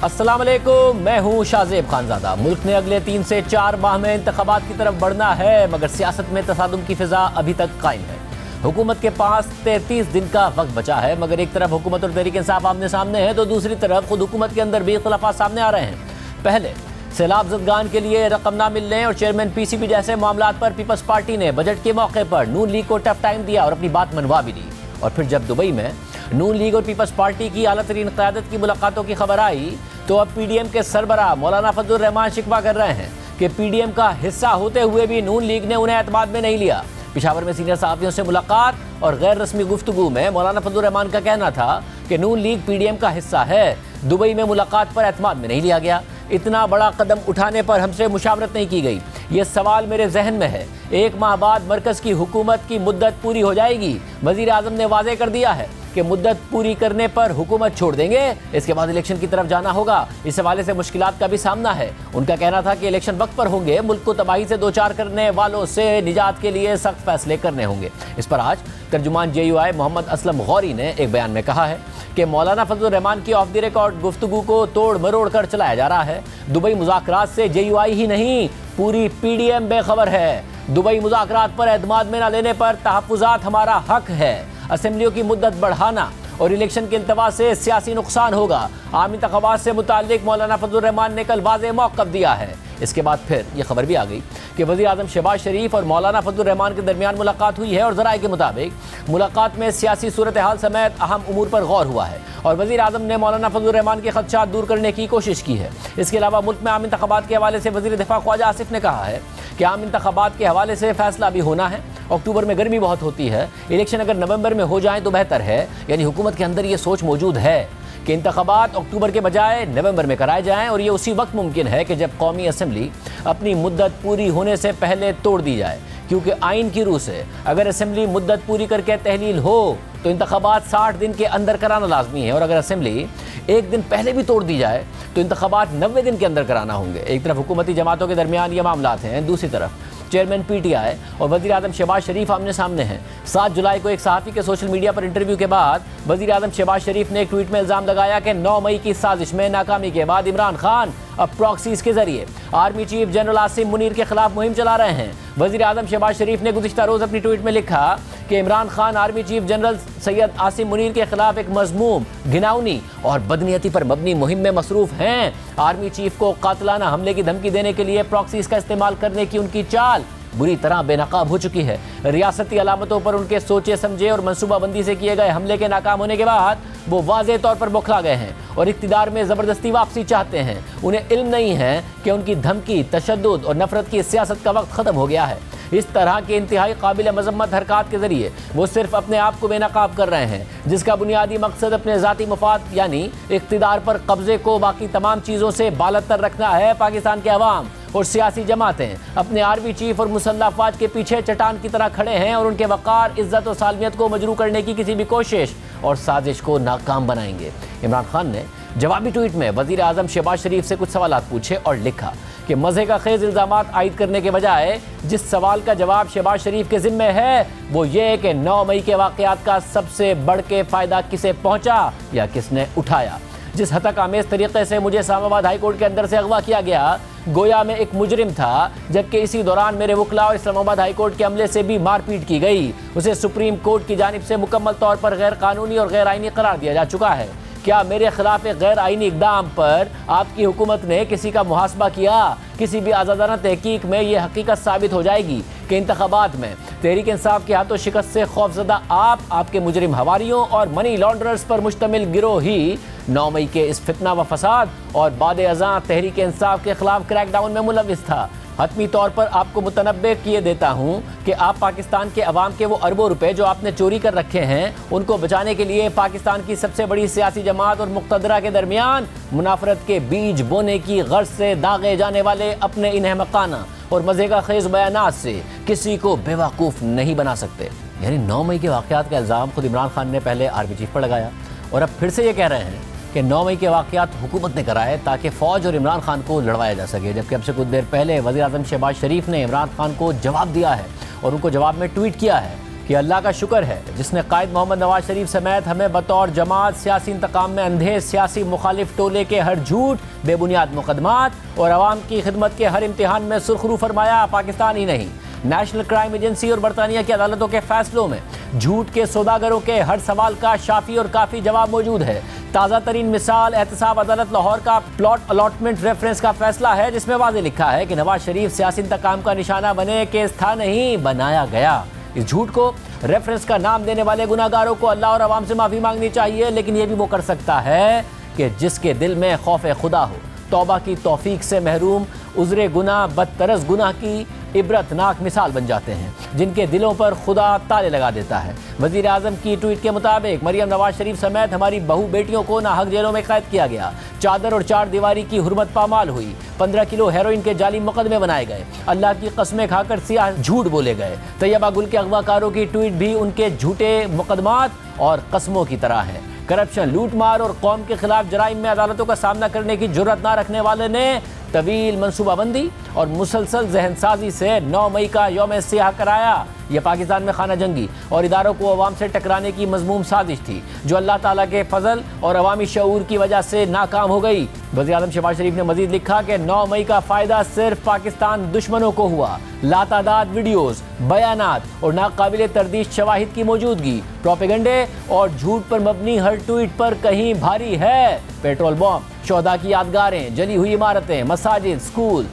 अस्सलाम वालेकुम, मैं हूँ शाहजेब खानजादा। मुल्क ने अगले 3 से 4 माह में इंतखाबात की तरफ बढ़ना है, मगर सियासत में तसादुम की फिजा अभी तक कायम है। हुकूमत के पास 33 दिन का वक्त बचा है, मगर एक तरफ हुकूमत और तहरीक इंसाफ आमने सामने है तो दूसरी तरफ खुद हुकूमत के अंदर भी इख्तिलाफात सामने आ रहे हैं। पहले सैलाब ज़दगान के लिए रकम ना मिलने और चेयरमैन पीसीबी जैसे मामलात पर पीपल्स पार्टी ने बजट के मौके पर नून लीग को टफ टाइम दिया और अपनी बात मनवा भी दी। और फिर जब दुबई में नून लीग और पीपल्स पार्टी की आला तरीन क़यादत की मुलाकातों की खबर आई तो अब पीडीएम के सरबराह मौलाना फजलुर रहमान शिकवा कर रहे हैं कि पीडीएम का हिस्सा होते हुए भी नून लीग ने उन्हें एतमाद में नहीं लिया। पेशावर में सीनियर सहाफ़ियों से मुलाकात और गैर रस्मी गुफ्तगू में मौलाना फजलुर रहमान का कहना था कि नून लीग पीडीएम का हिस्सा है। दुबई में मुलाकात पर एतमाद में नहीं लिया गया। इतना बड़ा कदम उठाने पर हमसे मुशावरत नहीं की गई। ये सवाल मेरे जहन में है। 1 माह बाद मरकज़ की हुकूमत की मुद्दत पूरी हो जाएगी। वज़ीर आज़म ने वाज़े कर दिया है कि मुद्दत पूरी करने पर हुकूमत छोड़ देंगे, इसके बाद इलेक्शन की तरफ जाना होगा। इस हवाले से मुश्किलात का भी सामना है। उनका कहना था कि इलेक्शन वक्त पर होंगे, मुल्क को तबाही से 2-4 करने वालों से निजात के लिए सख्त फैसले करने होंगे। इस पर आज तर्जुमान JUI मोहम्मद असलम गौरी ने एक बयान में कहा है कि मौलाना फजलुर रहमान की ऑफ द रिकॉर्ड गुफ्तगू को तोड़ मरोड़ कर चलाया जा रहा है। दुबई मुज़ाकरात से JUI ही नहीं, पूरी PDM बेखबर है। दुबई मुज़ाकरात पर एतमाद में न लेने पर तहफ़्फ़ुज़ात हमारा हक है। असेंबलियों की मुद्दत बढ़ाना और इलेक्शन के इल्तवा से सियासी नुकसान होगा। आम इंतख़ाबात से मुताल्लिक़ मौलाना फजलुर रहमान ने कल वाज़ेह मौक़िफ़ दिया है। इसके बाद फिर ये खबर भी आ गई कि वज़ीर आज़म शहबाज शरीफ और मौलाना फजलुर रहमान के दरमियान मुलाकात हुई है और ज़राए के मुताबिक मुलाकात में सियासी सूरत हाल समेत अहम उमूर पर गौर हुआ है और वज़ीर आज़म ने मौलाना फजलुर रहमान के खदशात दूर करने की कोशिश की है। इसके अलावा मुल्क में आम इंतख़ाबात के हवाले से वज़ीर दिफ़ा ख्वाजा आसिफ ने कहा है कि आम इंतख़ाबात के हवाले से फ़ैसला भी होना है। अक्टूबर में गर्मी बहुत होती है, इलेक्शन अगर नवंबर में हो जाए तो बेहतर है। यानी हुकूमत के अंदर ये सोच मौजूद है कि इंतख़ाबात अक्टूबर के बजाय नवंबर में कराए जाएं और ये उसी वक्त मुमकिन है कि जब कौमी असम्बली अपनी मुद्दत पूरी होने से पहले तोड़ दी जाए, क्योंकि आइन की रूह से अगर असम्बली मुद्दत पूरी करके तहलील हो तो इंतख़ाबात 60 दिन के अंदर कराना लाजमी है और अगर असम्बली 1 दिन पहले भी तोड़ दी जाए तो इंतख़ाबात 90 दिन के अंदर कराना होंगे। एक तरफ हुकूमती जमातों के दरमियान ये मामलात हैं, दूसरी तरफ चेयरमैन PTI और वज़ीर आज़म शहबाज शरीफ आमने सामने हैं। 7 जुलाई को एक सहाफ़ी के सोशल मीडिया पर इंटरव्यू के बाद वज़ीर आज़म शहबाज शरीफ ने एक ट्वीट में इल्ज़ाम लगाया कि 9 मई की साजिश में नाकामी के बाद इमरान खान अब प्रॉक्सीज़ के जरिए army chief general Asim Munir के खिलाफ मुहिम चला रहे हैं। वज़ीर आज़म शहबाज शरीफ ने गुज़िश्ता रोज़ अपनी ट्वीट में लिखा कि Imran Khan army chief general Syed Asim Munir के खिलाफ एक मज़मूम, घिनौनी और बदनीयती पर मबनी मुहिम में मसरूफ़ हैं। आर्मी चीफ को कातिलाना हमले की धमकी देने के लिए प्रॉक्सीज़ का इस्तेमाल करने की उनकी चाल बुरी तरह बेनकाब हो चुकी है। रियासती अलामतों पर उनके सोचे समझे और मनसूबाबंदी से किए गए हमले के नाकाम होने के बाद वो वाज़ेह तौर पर बौखला गए हैं और इक़्तिदार में ज़बरदस्ती वापसी चाहते हैं। उन्हें इल्म नहीं है कि उनकी धमकी, तशद्दुद और नफ़रत की सियासत का वक्त ख़त्म हो गया है। इस तरह के इंतहाई काबिल मज़म्मत हरकत के ज़रिए वो सिर्फ अपने आप को बेनकाब कर रहे हैं, जिसका बुनियादी मकसद अपने ज़ाती मफाद यानी इक़्तिदार पर कब्ज़े को बाकी तमाम चीज़ों से बालतर रखना है। पाकिस्तान के अवाम और सियासी जमातें अपने आर्मी चीफ और मुसल्लह अफवाज के पीछे चट्टान की तरह खड़े हैं और उनके वक़ार, इज़्ज़त और सालमियत को मजरूह करने की किसी भी कोशिश और साजिश को नाकाम बनाएंगे। इमरान खान ने जवाबी ट्वीट में वज़ीर आज़म शहबाज शरीफ से कुछ सवालात पूछे और लिखा कि मज़े का खेज़ इल्ज़ामात आयद करने के बजाय जिस सवाल का जवाब शहबाज शरीफ के ज़िम्मे है वो ये कि 9 मई के वाक़यात का सबसे बढ़ के फ़ायदा किसे पहुँचा या किसने उठाया। जिस हतक आमेज़ तरीक़े से मुझे इस्लामाबाद हाई कोर्ट के अंदर से अगवा किया गया, गोया में एक मुजरिम था, जबकि इसी दौरान मेरे वकला और इस्लामाबाद हाई कोर्ट के अमले से भी मारपीट की गई। उसे सुप्रीम कोर्ट की जानिब से मुकम्मल तौर पर गैर कानूनी और गैर आइनी करार दिया जा चुका है। क्या मेरे खिलाफ एक गैर आइनी इक़दाम पर आपकी हुकूमत ने किसी का मुहासबा किया? किसी भी आज़ादाना तहकीक में ये हकीकत साबित हो जाएगी कि इंतखाबात में तहरीक इंसाफ के हाथों शिकस्त से खौफजदा आप, आपके मुजरिम हवारियों और मनी लॉन्ड्रर्स पर मुश्तमिल गिरोह ही 9 मई के इस फितना व फसाद और बाद अज़ां तहरीक इंसाफ के खिलाफ क्रैकडाउन में मुलविस था। हतमी तौर पर आपको मुतनब्बे किए देता हूँ कि आप पाकिस्तान के अवाम के वो अरबों रुपए जो आपने चोरी कर रखे हैं उनको बचाने के लिए पाकिस्तान की सबसे बड़ी सियासी जमात और मुक़्तदरा के दरमियान मुनाफरत के बीज बोने की गर्ज से दागे जाने वाले अपने इन अहमकाना और मज़े का खेज़ बयानात से किसी को बेवकूफ़ नहीं बना सकते। यानी 9 मई के वाक़यात का इल्ज़ाम खुद इमरान खान ने पहले आर्मी चीफ पर लगाया और अब फिर से ये कह रहे हैं कि 9 मई के वाक़यात हुकूमत ने कराए ताकि फ़ौज और इमरान खान को लड़वाया जा सके। जबकि अब से कुछ देर पहले वज़ीर आज़म शहबाज शरीफ ने इमरान खान को जवाब दिया है और उनको जवाब में ट्वीट किया है कि अल्लाह का शुक्र है जिसने कायद मोहम्मद नवाज शरीफ समेत हमें बतौर जमात सियासी इंतकाम में अंधे सियासी मुखालिफ टोले के हर झूठ, बेबुनियाद मुकदमात और अवाम की खिदमत के हर इम्तिहान में सुरखरू फरमाया। पाकिस्तान ही नहीं, नेशनल क्राइम एजेंसी और बरतानिया की अदालतों के फैसलों में झूठ के सौदागरों के हर सवाल का शाफी और काफ़ी जवाब मौजूद है। ताज़ा तरीन मिसाल एहतसाब अदालत लाहौर का प्लॉट अलॉटमेंट रेफरेंस का फैसला है, जिसमें वाज़ेह लिखा है कि नवाज शरीफ सियासी इंतकाम का निशाना बने, केस था नहीं बनाया गया। इस झूठ को रेफरेंस का नाम देने वाले गुनाहगारों को अल्लाह और अवाम से माफ़ी मांगनी चाहिए, लेकिन यह भी वो कर सकता है कि जिसके दिल में खौफ खुदा हो, तौबा की तौफीक से महरूम, उज़्रे गुनाह बदतरस गुनाह की इबरतनाक मिसाल बन जाते हैं, जिनके दिलों पर खुदा ताले लगा देता है। वज़ीर आज़म की ट्वीट के मुताबिक मरियम नवाज शरीफ समेत हमारी बहू बेटियों को नाहक जेलों में कैद किया गया, चादर और चार दीवारी की हुर्मत पामाल हुई, 15 किलो हेरोइन के जाली मुकदमे बनाए गए, अल्लाह की कस्में खाकर सियाह झूठ बोले गए। तैयबा गुल के अगवाकारों की ट्वीट भी उनके झूठे मुकदमात और कस्मों की तरह है। करप्शन, लूट मार और कौम के खिलाफ जराइम में अदालतों का सामना करने की जुर्रत ना रखने वाले ने तवील मनसूबाबंदी और मुसलसल जहनसाजी से 9 मई का यौम सियाह कराया। यह पाकिस्तान में खाना जंगी और इदारों को अवाम से टकराने की मज़मूम साजिश थी, जो अल्लाह ताला के फजल और अवामी शऊर की वजह से नाकाम हो गई। वज़ीर आज़म शहबाज शरीफ ने मजीद लिखा कि 9 मई का फ़ायदा सिर्फ पाकिस्तान दुश्मनों को हुआ। लातादाद वीडियोज़, बयानात और नाकाबिले तरदीश शवाहिद की मौजूदगी प्रोपेगेंडे और झूठ पर मबनी हर ट्वीट पर कहीं भारी है। पेट्रोल बम, शोहदा की यादगारें, जली हुई इमारतें, मसाजिद, स्कूल,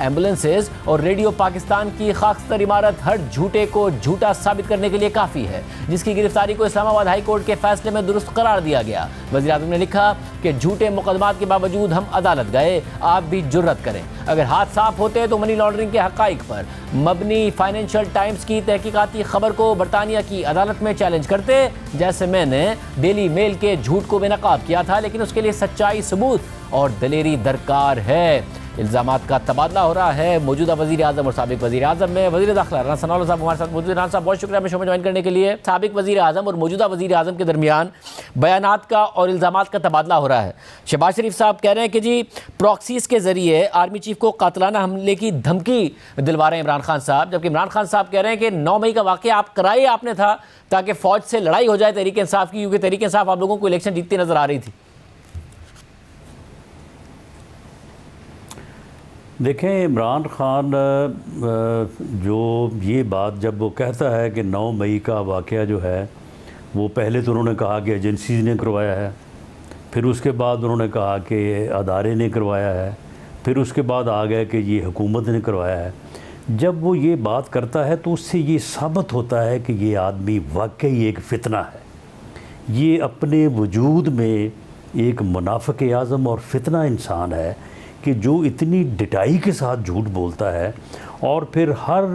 एम्बुलेंसेज और रेडियो पाकिस्तान की खाकस्तर इमारत हर झूठे को झूठा साबित करने के लिए काफ़ी है, जिसकी गिरफ्तारी को इस्लामाबाद हाई कोर्ट के फैसले में दुरुस्त करार दिया गया। वज़ीर आज़म ने लिखा कि झूठे मुकदमात के बावजूद हम अदालत गए, आप भी जुर्रत करें। अगर हाथ साफ होते तो मनी लॉन्ड्रिंग के हक़ाइक़ पर मबनी फाइनेंशियल टाइम्स की तहकीकाती खबर को बरतानिया की अदालत में चैलेंज करते, जैसे मैंने डेली मेल के झूठ को बेनकाब किया था, लेकिन उसके लिए सच्चाई, सबूत और दलेरी दरकार है। इल्ज़ामात का तबादला हो रहा है मौजूदा वज़ीर आज़म और साबिक़ वज़ीर आज़म में। वज़ीर दाखिला राना सनाउल्लाह साहब हमारे साथ मौजूद। राना साहब, बहुत शुक्रिया हमें शो में ज्वाइन करने के लिए। साबिक़ वज़ीर आज़म और मौजूदा वज़ीर आज़म के दरमियान बयानात का और इल्ज़ामात का तबादला हो रहा है। शहबाज शरीफ साहब कह रहे हैं कि जी प्रॉक्सीज़ के ज़रिए आर्मी चीफ को कातलाना हमले की धमकी दिलवा रहे हैं इमरान खान साहब, जबकि इमरान खान साहब कह रहे हैं कि 9 मई का वाक़या आप कराए आपने था ताकि फ़ौज से लड़ाई हो जाए तहरीक इंसाफ की, क्योंकि तहरीक इंसाफ आप लोगों को इलेक्शन जीतती नज़र आ रही थी। देखें, इमरान खान जो ये बात जब वो कहता है कि 9 मई का वाक़या जो है वो पहले तो उन्होंने कहा कि एजेंसी ने करवाया है, फिर उसके बाद उन्होंने कहा कि अदारे ने करवाया है, फिर उसके बाद आ गए कि ये हुकूमत ने करवाया है। जब वो ये बात करता है तो उससे ये साबित होता है कि ये आदमी वाकई एक फ़ितना है। ये अपने वजूद में एक मुनाफ़िक़ आज़म और फ़ितना इंसान है कि जो इतनी डिटाई के साथ झूठ बोलता है और फिर हर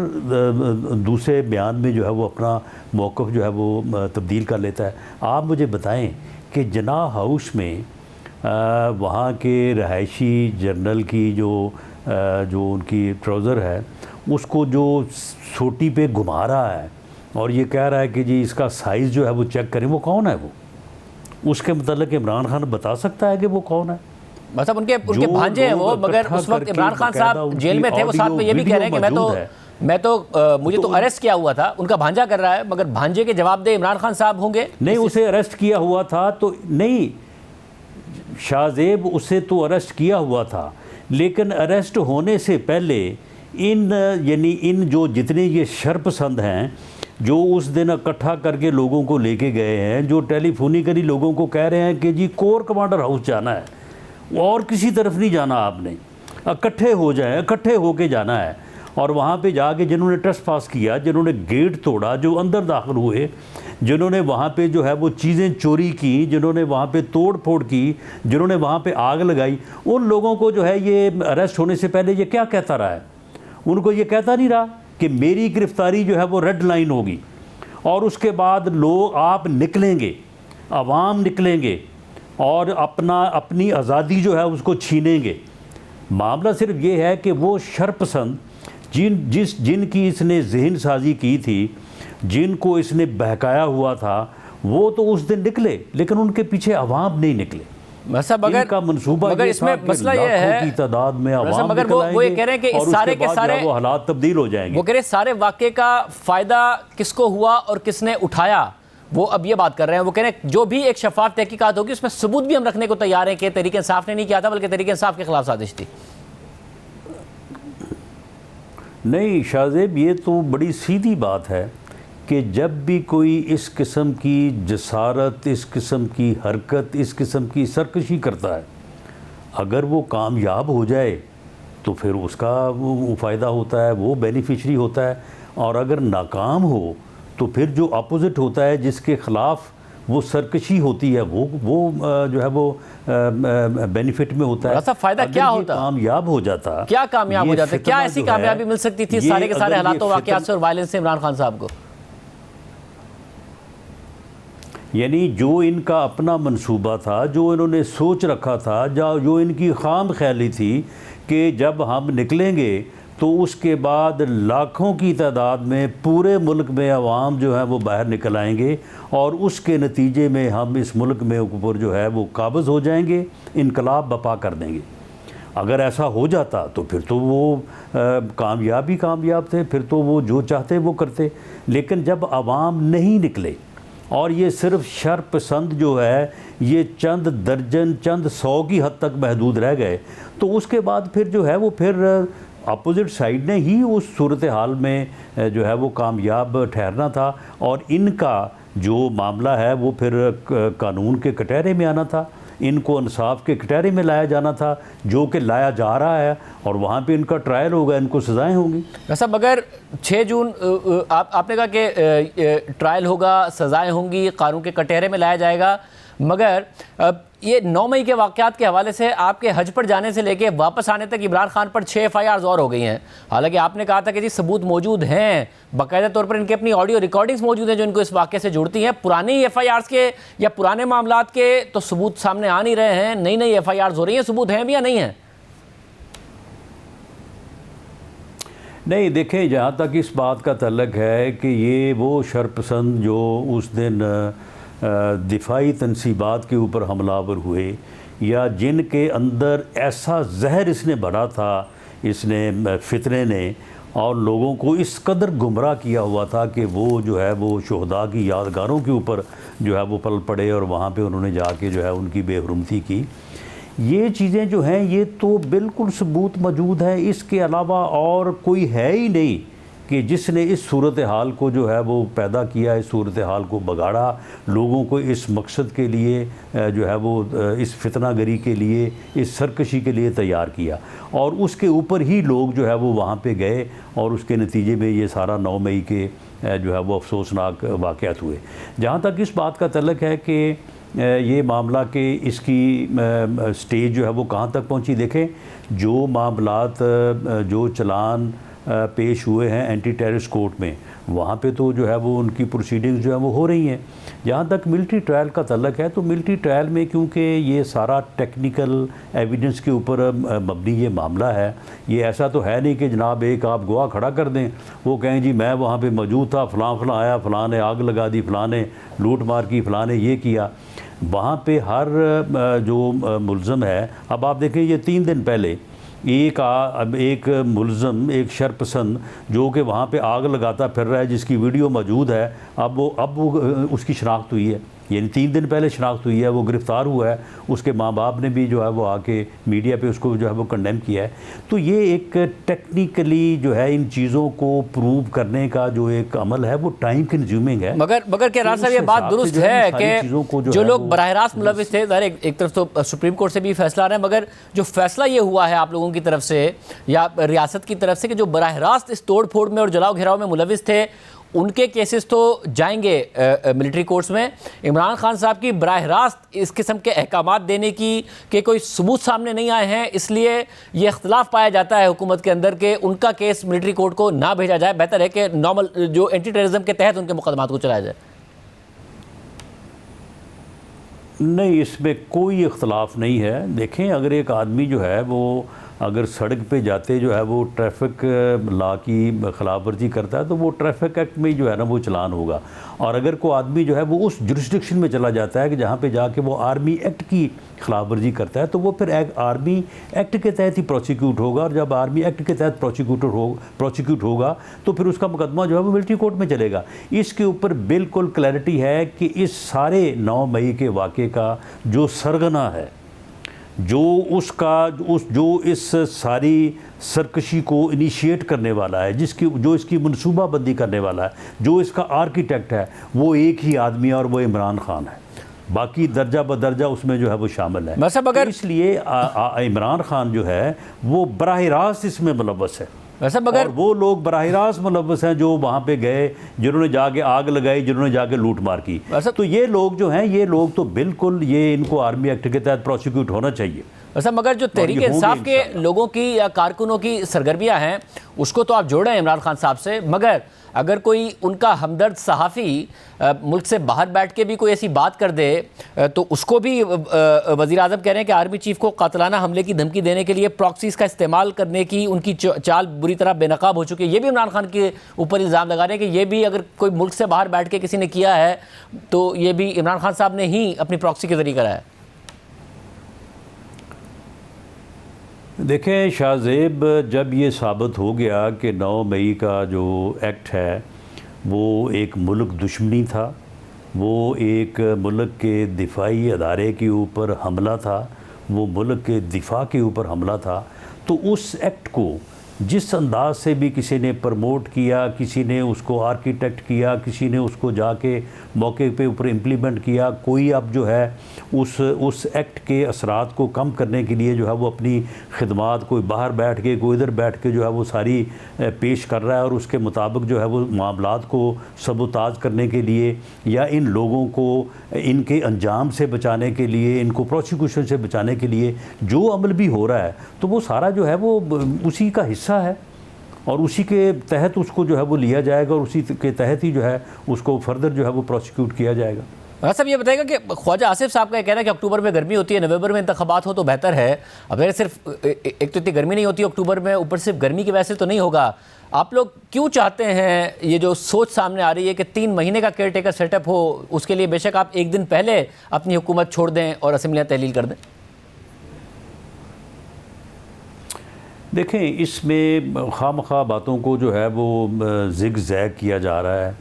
दूसरे बयान में जो है वो अपना मौक़िफ़ जो है वो तब्दील कर लेता है। आप मुझे बताएं कि जनाह हाउस में वहाँ के रहायशी जर्नल की जो उनकी ट्राउज़र है उसको जो सोटी पे घुमा रहा है और ये कह रहा है कि जी इसका साइज़ जो है वो चेक करें, वो कौन है? वो उसके मतलब इमरान खान बता सकता है कि वो कौन है? मतलब उनके भांजे हैं वो, मगर उस वक्त इमरान खान साहब जेल में थे, वो साथ में ये भी कह रहे हैं कि मुझे तो अरेस्ट किया हुआ था, उनका भांजा कर रहा है, मगर भांजे के जवाब दे इमरान खान साहब होंगे। नहीं, उसे अरेस्ट किया हुआ था तो नहीं, शाहजेब उसे तो अरेस्ट किया हुआ था, लेकिन अरेस्ट होने से पहले इन जो जितने ये शरपसंद हैं जो उस दिन इकट्ठा करके लोगों को लेके गए हैं, जो टेलीफोनिकली लोगों को कह रहे हैं कि जी कोर कमांडर हाउस जाना है और किसी तरफ नहीं जाना, आपने इकट्ठे हो जाए, इकट्ठे होके जाना है। और वहाँ पे जाके जिन्होंने ट्रेसपास किया, जिन्होंने गेट तोड़ा, जो अंदर दाखिल हुए, जिन्होंने वहाँ पे जो है वो चीज़ें चोरी की, जिन्होंने वहाँ पे तोड़ फोड़ की, जिन्होंने वहाँ पे आग लगाई, उन लोगों को जो है ये अरेस्ट होने से पहले ये क्या कहता रहा है? उनको ये कहता नहीं रहा कि मेरी गिरफ्तारी जो है वो रेड लाइन होगी और उसके बाद लोग आप निकलेंगे, अवाम निकलेंगे और अपनी आज़ादी जो है उसको छीनेंगे। मामला सिर्फ ये है कि वो शरपसंद जिनकी इसने जहन साजी की थी, जिनको इसने बहकाया हुआ था, वो तो उस दिन निकले, लेकिन उनके पीछे अवाम नहीं निकले। मतलब अगर इनका मंसूबा मगर ये इसमें था कि मसला ये लाखों है की तादाद में अवाम मगर वो ये कह रहे हैं कि इस सारे के सारे वो हालात तब्दील हो जाएंगे। वो कह रहे सारे वाक़े का फ़ायदा किसको हुआ और किसने उठाया, वो अब ये बात कर रहे हैं। वो कह रहे हैं जो भी एक शफाफ तहकीकात होगी उसमें सबूत भी हम रखने को तैयार हैं कि तहरीक इंसाफ ने नहीं किया था बल्कि तहरीक इंसाफ के खिलाफ साजिश थी। नहीं शाहजेब, ये तो बड़ी सीधी बात है कि जब भी कोई इस किस्म की जसारत, इस किस्म की हरकत, इस किस्म की सरकशी करता है, अगर वो कामयाब हो जाए तो फिर उसका वो फ़ायदा होता है, वो बेनिफिशरी होता है, और अगर नाकाम हो तो फिर जो अपोजिट होता है, जिसके ख़िलाफ़ वो सरकशी होती है, वो जो है वो बेनिफिट में होता है। फ़ायदा क्या होता, कामयाब हो जाता, क्या कामयाब हो जाता, क्या ऐसी कामयाबी मिल सकती थी सारे के सारे हालातों वाक़यात से और वायलेंस से इमरान खान साहब को? यानी जो इनका अपना मंसूबा था, जो इन्होंने सोच रखा था, जो इनकी खाम ख्याली थी कि जब हम निकलेंगे तो उसके बाद लाखों की तादाद में पूरे मुल्क में अवाम जो है वो बाहर निकल आएंगे और उसके नतीजे में हम इस मुल्क में ऊपर जो है वो काबिज़ हो जाएंगे, इनकलाब बपा कर देंगे। अगर ऐसा हो जाता तो फिर तो वो कामयाब थे, फिर तो वो जो चाहते वो करते। लेकिन जब अवाम नहीं निकले और ये सिर्फ शर पसंद जो है ये चंद दर्जन, चंद सौ की हद तक महदूद रह गए, तो उसके बाद फिर जो है वो फिर अपोजिट साइड ने ही उस सूरत हाल में जो है वो कामयाब ठहरना था और इनका जो मामला है वो फिर कानून के कटहरे में आना था, इनको इंसाफ के कटहरे में लाया जाना था, जो कि लाया जा रहा है, और वहाँ पे इनका ट्रायल होगा, इनको सज़ाएं होंगी। वैसा मगर 6 जून आपने कहा कि ट्रायल होगा, सज़ाएं होंगी, कानून के कटहरे में लाया जाएगा, मगर ये 9 मई के वाक़यात के हवाले से आपके हज पर जाने से लेके वापस आने तक इमरान खान पर 6 FIRs और हो गई हैं। हालांकि आपने कहा था कि जी सबूत मौजूद हैं, बाकायदा तौर पर इनके अपनी ऑडियो रिकॉर्डिंग्स मौजूद हैं जो इनको इस वाक़े से जुड़ती हैं। पुरानी FIRs के या पुराने मामलात के तो सबूत सामने आ नहीं रहे हैं, नई नई FIRs हो रही हैं, सबूत हैं भी या नहीं हैं? नहीं, देखें, जहाँ तक इस बात का तल्लक है कि ये वो शरपसंद जो उस दिन दिफाई तनसीबात के ऊपर हमलावर हुए या जिनके अंदर ऐसा जहर इसने भरा था, इसने फितने ने, और लोगों को इस कदर गुमराह किया हुआ था कि वो जो है वो शुहदा की यादगारों के ऊपर जो है वो पल पड़े और वहाँ पे उन्होंने जाके जो है उनकी बेहरुमती की। ये चीज़ें जो हैं ये तो बिल्कुल सबूत मौजूद है, इसके अलावा और कोई है ही नहीं कि जिसने इस सूरत हाल को जो है वो पैदा किया, इस सूरत हाल को बगाड़ा, लोगों को इस मकसद के लिए जो है वो इस फितनागरी के लिए, इस सरकशी के लिए तैयार किया, और उसके ऊपर ही लोग जो है वो वहाँ पे गए और उसके नतीजे में ये सारा 9 मई के जो है वो अफसोसनाक वाक़यात हुए। जहाँ तक इस बात का तल्लक है कि ये मामला के इसकी स्टेज जो है वो कहाँ तक पहुँची, देखें जो मामलात जो चलान पेश हुए हैं एंटी टेररिस्ट कोर्ट में, वहाँ पे तो जो है वो उनकी प्रोसीडिंग्स जो है वो हो रही हैं। जहाँ तक मिलिट्री ट्रायल का तल्लक है तो मिलिट्री ट्रायल में क्योंकि ये सारा टेक्निकल एविडेंस के ऊपर मबनी ये मामला है, ये ऐसा तो है नहीं कि जनाब एक आप गवाह खड़ा कर दें, वो कहें जी मैं वहाँ पे मौजूद था, फ़लाँ आया, फ़लाँ ने आग लगा दी, फ़लाँ ने लूट मार की, फ़लाँ ने ये किया। वहाँ पे हर जो मुल्ज़म है, अब आप देखें ये 3 दिन पहले एक मुल्ज़म, एक शरपसंद जो कि वहाँ पे आग लगाता फिर रहा है, जिसकी वीडियो मौजूद है, अब वो उसकी शनाख्त हुई है, यानी 3 दिन पहले शनाख्त हुई है, वो गिरफ़्तार हुआ है, उसके माँ बाप ने भी जो है वो आके मीडिया पे उसको जो है वो कंडेम किया है। तो ये एक टेक्निकली जो है इन चीज़ों को प्रूव करने का जो एक अमल है वो टाइम कंज्यूमिंग है। मगर क्या राज साहब ये बात दुरुस्त है कि जो लोग बराह रास्त मुलविस थे, एक तरफ तो सुप्रीम कोर्ट से भी फैसला आ रहा है, मगर जो फैसला ये हुआ है आप लोगों की तरफ से या रियासत की तरफ से कि जो बराह रास्त इस तोड़ फोड़ में और जलाओ घेराव में मुलविस थे उनके केसेस तो जाएंगे मिलिट्री कोर्ट्स में। इमरान खान साहब की बराह रास्त इस किस्म के अहकामात देने की के कोई सबूत सामने नहीं आए हैं, इसलिए ये इख्तलाफ पाया जाता है हुकूमत के अंदर कि उनका केस मिलिट्री कोर्ट को ना भेजा जाए, बेहतर है कि नॉर्मल जो एंटी टेररिज्म के तहत उनके मुकदमात को चलाया जाए। नहीं, इसमें कोई इख्तलाफ नहीं है। देखें, अगर एक आदमी जो है वो अगर सड़क पे जाते जो है वो ट्रैफिक लॉ की खिलाफ वर्जी करता है तो वो ट्रैफिक एक्ट में जो है ना वो चलान होगा। और अगर कोई आदमी जो है वो उस जुरिस्डिक्शन में चला जाता है कि जहाँ पे जाके वो आर्मी एक्ट की खिलाफ वर्जी करता है तो वो फिर आर्मी एक्ट के तहत ही प्रोसिक्यूट होगा। और जब आर्मी एक्ट के तहत प्रोसिक्यूट होगा तो फिर उसका मुकदमा जो है वो मिलिट्री कोर्ट में चलेगा। इसके ऊपर बिल्कुल क्लैरिटी है कि इस सारे 9 मई के वाक़े का जो सरगना है, जो इस सारी सरकशी को इनिशिएट करने वाला है, जो इसकी मनसूबाबंदी करने वाला है, जो इसका आर्किटेक्ट है, वो एक ही आदमी है और वो इमरान खान है। बाकी दर्जा बदर्जा उसमें जो है वो शामिल है। मतलब अगर तो इसलिए इमरान खान जो है वो बराह रास्त इसमें मुलव्वस है। और वो लोग बराह रास्त मुलव्वस हैं जो वहाँ पे गए, जिन्होंने जाके आग लगाई, जिन्होंने जाके लूट मार की। तो ये लोग जो हैं, ये लोग तो बिल्कुल इनको आर्मी एक्ट के तहत प्रोसिक्यूट होना चाहिए। वैसे मगर जो तहरीक इंसाफ के लोगों की या कारकुनों की सरगर्मियां हैं उसको तो आप जोड़ रहे हैं इमरान खान साहब से, मगर अगर कोई उनका हमदर्द सहाफ़ी मुल्क से बाहर बैठ के भी कोई ऐसी बात कर दे तो उसको भी वज़ीर आज़म कह रहे हैं कि आर्मी चीफ को कातलाना हमले की धमकी देने के लिए प्रॉक्सीज का इस्तेमाल करने की उनकी चाल बुरी तरह बेनकाब हो चुकी है। ये भी इमरान खान के ऊपर इल्ज़ाम लगा रहे हैं कि ये भी अगर कोई मुल्क से बाहर बैठ के किसी ने किया है तो ये भी इमरान खान साहब ने ही अपनी प्रॉक्सी के ज़रिए करा है। देखें शाहज़ेब, जब ये साबित हो गया कि 9 मई का जो एक्ट है वो एक मुल्क दुश्मनी था, वो एक मुल्क के दिफाई अदारे के ऊपर हमला था, वो मुल्क के दिफा के ऊपर हमला था, तो उस एक्ट को जिस अंदाज से भी किसी ने प्रमोट किया, किसी ने उसको आर्किटेक्ट किया, किसी ने उसको जाके मौके पे ऊपर इम्प्लीमेंट किया, कोई अब जो है उस एक्ट के असरात को कम करने के लिए जो है वो अपनी खिदमात, कोई बाहर बैठ के, कोई इधर बैठ के जो है वो सारी पेश कर रहा है और उसके मुताबिक जो है वो मामलात को सबूताज करने के लिए या इन लोगों को इनके अंजाम से बचाने के लिए, इनको प्रोसिक्यूशन से बचाने के लिए जो अमल भी हो रहा है तो वो सारा जो है वो उसी का हिस्सा है और उसी के तहत उसको जो है वो लिया जाएगा और उसी के तहत ही जो है उसको फर्दर जो है वो प्रोसिक्यूट किया जाएगा। साहब ये बताएगा कि ख्वाजा आसिफ साहब का कहना है कि अक्टूबर में गर्मी होती है, नवंबर में इंतखाबात हो तो बेहतर है। अब अगर सिर्फ एक तो इतनी गर्मी नहीं होती अक्टूबर में, ऊपर सिर्फ गर्मी की वजह से तो नहीं होगा। आप लोग क्यों चाहते हैं, ये जो सोच सामने आ रही है कि 3 महीने का केयर टेकर सेटअप हो, उसके लिए बेशक आप एक दिन पहले अपनी हुकूमत छोड़ दें और असम्बलियाँ तहलील कर दें? देखें, इसमें खामखा बातों को जो है वो ज़िग ज़ैग किया जा रहा है।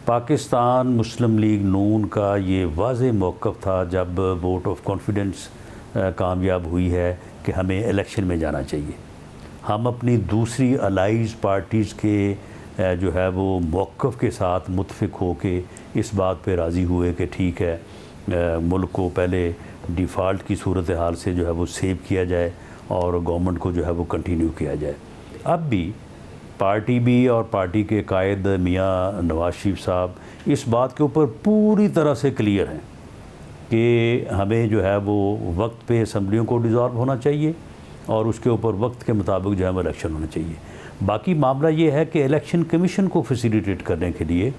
पाकिस्तान मुस्लिम लीग नून का ये वाज़ेह मौक़िफ़ था जब वोट ऑफ कॉन्फिडेंस कामयाब हुई है कि हमें इलेक्शन में जाना चाहिए। हम अपनी दूसरी अलाइज पार्टीज़ के जो है वो मौक़िफ़ के साथ मुत्फ़िक हो के इस बात पे राज़ी हुए कि ठीक है, मुल्क को पहले डिफ़ॉल्ट की सूरत हाल से जो है वो सेव किया जाए और गवर्नमेंट को जो है वो कंटिन्यू किया जाए। अब भी पार्टी भी और पार्टी के कायद मियाँ नवाज शरीफ साहब इस बात के ऊपर पूरी तरह से क्लियर हैं कि हमें जो है वो वक्त पे असम्बलियों को डिज़ॉल्व होना चाहिए और उसके ऊपर वक्त के मुताबिक जो है वो इलेक्शन होना चाहिए। बाकी मामला ये है कि इलेक्शन कमीशन को फैसिलिटेट करने के लिए,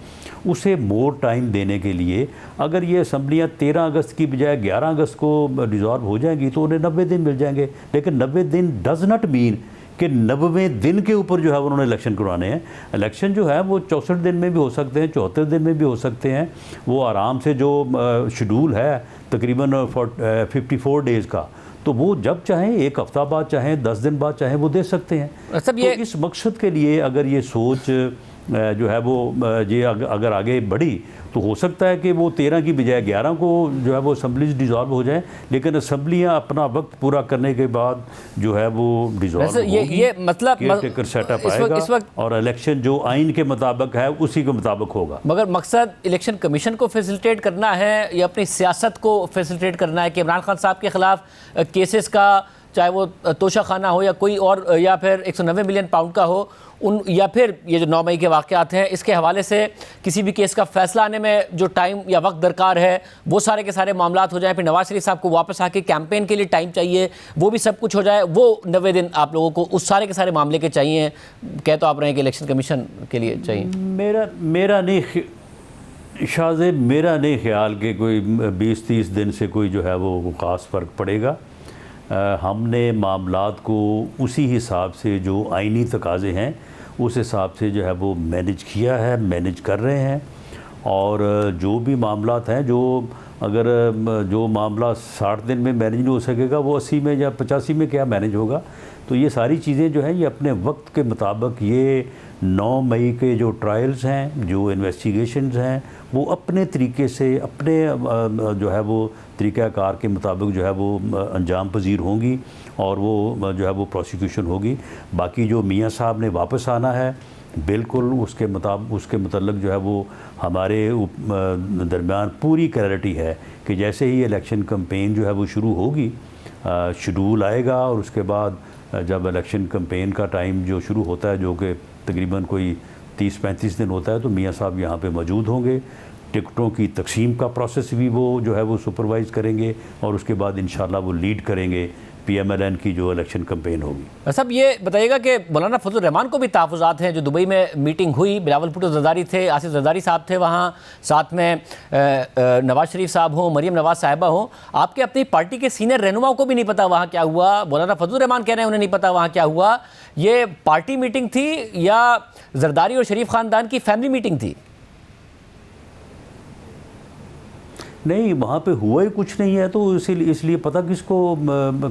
उसे मोर टाइम देने के लिए, अगर ये असम्बलियाँ 13 अगस्त की बजाय 11 अगस्त को डिज़ॉल्व हो जाएंगी तो उन्हें 90 दिन मिल जाएंगे। लेकिन 90 दिन डज़ नॉट मीन कि 90वें दिन के ऊपर जो है उन्होंने इलेक्शन करवाने हैं। इलेक्शन जो है वो 64 दिन में भी हो सकते हैं, 74 दिन में भी हो सकते हैं। वो आराम से जो शेड्यूल है तकरीबन 54 डेज़ का, तो वो जब चाहें, 1 हफ़्ता बाद चाहें, 10 दिन बाद चाहें, वो दे सकते हैं। सब ये तो इस मकसद के लिए अगर ये सोच जो है वो ये अगर आगे बढ़ी तो हो सकता है कि वो 13 की बजाय 11 को जो है वो असम्बलीज डिज़ॉल्व हो जाएं। लेकिन असम्बलियाँ अपना वक्त पूरा करने के बाद जो है वो डिज़ॉल्व होगी। ये मतलब केयरटेकर सेटअप आएगा और इलेक्शन जो आइन के मुताबिक है उसी के मुताबिक होगा। मगर मकसद इलेक्शन कमीशन को फैसिलिटेट करना है या अपनी सियासत को फैसिलिटेट करना है कि इमरान खान साहब के ख़िलाफ़ केसेस का, चाहे वो तोशा खाना हो या कोई और, या फिर 190 मिलियन पाउंड का हो, उन या फिर ये जो 9 मई के वाक़यात हैं इसके हवाले से किसी भी केस का फ़ैसला आने में जो टाइम या वक्त दरकार है वो सारे के सारे मामलात हो जाएं, फिर नवाज शरीफ साहब को वापस आके कैंपेन के लिए टाइम चाहिए, वो भी सब कुछ हो जाए, वो 90 दिन आप लोगों को उस सारे के सारे मामले के चाहिए। कह तो आप रहे हैं कि इलेक्शन कमीशन के लिए चाहिए। मेरा नहीं शाहज़ेब, मेरा नहीं ख्याल कि कोई 20-30 दिन से कोई जो है वो ख़ास फ़र्क पड़ेगा। हमने मामलात को उसी हिसाब से जो आइनी तकाज़े हैं उस हिसाब से जो है वो मैनेज किया है, मैनेज कर रहे हैं। और जो भी मामलात हैं, जो अगर जो मामला 60 दिन में मैनेज नहीं हो सकेगा वो 80 में या 85 में क्या मैनेज होगा। तो ये सारी चीज़ें जो हैं ये अपने वक्त के मुताबिक, ये 9 मई के जो ट्रायल्स हैं, जो इन्वेस्टिगेशंस हैं, वो अपने तरीके से, अपने जो है वो तरीक़ाकार के मुताबिक जो है वो अंजाम पजीर होंगी और वो जो है वो प्रोसिक्यूशन होगी। बाकी जो मियाँ साहब ने वापस आना है, बिल्कुल उसके मतलब जो है वो हमारे दरमियान पूरी क्लैरिटी है कि जैसे ही इलेक्शन कैंपेन जो है वो शुरू होगी, शेड्यूल आएगा और उसके बाद जब इलेक्शन कैंपेन का टाइम जो शुरू होता है, जो कि तकरीबन कोई 30-35 दिन होता है, तो मियाँ साहब यहाँ पे मौजूद होंगे। टिकटों की तकसीम का प्रोसेस भी वो जो है वो सुपरवाइज़ करेंगे और उसके बाद इंशाल्लाह वो लीड करेंगे PMLN की जो इलेक्शन कैंपेन होगी। साहब ये बताइएगा कि मौलाना फजल रहमान को भी तहफ़्फ़ुज़ात हैं, जो दुबई में मीटिंग हुई, बिलावल भुट्टो ज़रदारी थे, आसिफ ज़रदारी साहब थे वहाँ, साथ में नवाज़ शरीफ साहब हों, मरीम नवाज़ साहिबा हों। आपके अपनी पार्टी के सीनियर रहनुमाओं को भी नहीं पता वहाँ क्या हुआ। मौलाना फजल रहमान कह रहे हैं उन्हें नहीं पता वहाँ क्या हुआ। ये पार्टी मीटिंग थी या ज़रदारी और शरीफ ख़ानदान की फैमिली मीटिंग थी? नहीं, वहाँ पे हुआ ही कुछ नहीं है, तो इसलिए पता किसको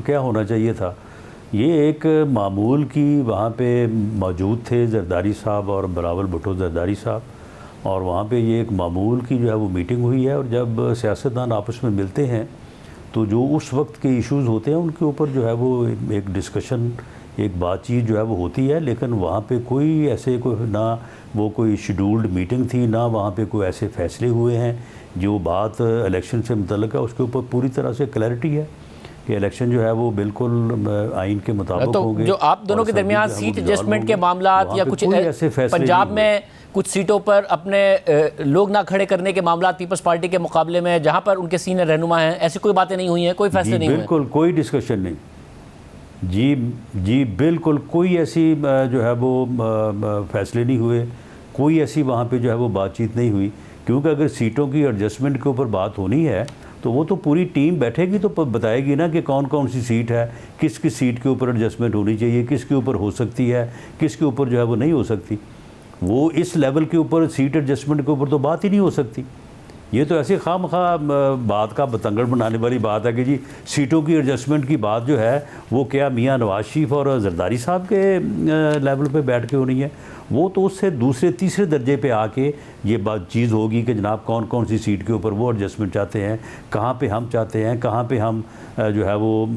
क्या होना चाहिए था। ये एक मामूल की वहाँ पे मौजूद थे ज़रदारी साहब और बिलावल भुट्टो ज़रदारी साहब, और वहाँ पे ये एक मामूल की जो है वो मीटिंग हुई है। और जब सियासतदान आपस में मिलते हैं तो जो उस वक्त के इश्यूज़ होते हैं उनके ऊपर जो है वो एक डिस्कशन, एक बातचीत जो है वो होती है। लेकिन वहाँ पे कोई ऐसे ना वो कोई शेड्यूल्ड मीटिंग थी, ना वहाँ पे कोई ऐसे फैसले हुए हैं। जो बात इलेक्शन से मुतल्लिक़ है उसके ऊपर पूरी तरह से क्लैरिटी है कि इलेक्शन जो है वो बिल्कुल आइन के मुताबिक तो होंगे। जो आप दोनों के दरमियान सीट एडजस्टमेंट के मामलात या कुछ पंजाब में कुछ सीटों पर अपने लोग ना खड़े करने के मामलात पीपल्स पार्टी के मुकाबले में, जहाँ पर उनके सीनियर रहनुमा हैं, ऐसी कोई बातें नहीं हुई हैं, कोई फैसले नहीं हुए? बिल्कुल कोई डिस्कशन नहीं जी, बिल्कुल कोई ऐसी जो है वो फैसले नहीं हुए, कोई ऐसी वहाँ पे जो है वो बातचीत नहीं हुई। क्योंकि अगर सीटों की एडजस्टमेंट के ऊपर बात होनी है तो वो तो पूरी टीम बैठेगी तो बताएगी ना कि कौन कौन सी सीट है, किस किस सीट के ऊपर एडजस्टमेंट होनी चाहिए, किसके ऊपर हो सकती है, किसके ऊपर जो है वो नहीं हो सकती। वो इस लेवल के ऊपर सीट एडजस्टमेंट के ऊपर तो बात ही नहीं हो सकती। ये तो ऐसे खामखा बात का बतंगड़ बनाने वाली बात है कि जी सीटों की एडजस्टमेंट की बात जो है वो क्या मियाँ नवाज शरीफ और ज़रदारी साहब के लेवल पे बैठ के होनी है। वो तो उससे दूसरे तीसरे दर्जे पे आके ये बात चीज़ होगी कि जनाब कौन कौन सी सीट के ऊपर वो एडजस्टमेंट चाहते हैं, कहाँ पे हम चाहते हैं, कहाँ पे हम जो है वो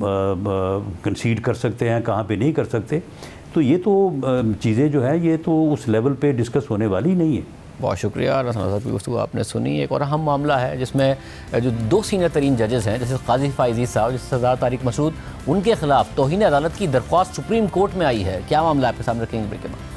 कंसीड कर सकते हैं, कहाँ पे नहीं कर सकते। तो ये तो चीज़ें जो है ये तो उस लेवल पे डिस्कस होने वाली नहीं है। बहुत शुक्रिया रसना साहब की गुफ्तगू आपने सुनी। एक और अहम मामला है जिसमें जो 2 सीनियर तरीन जजेस हैं, जैसे काजी फ़ाइज़ी साहब, जैसे सरदार तारिक मसूद, उनके खिलाफ तौहीन अदालत की दरख्वास्त सुप्रीम कोर्ट में आई है। क्या मामला आपके सामने रखेंगे ब्रेक के बाद।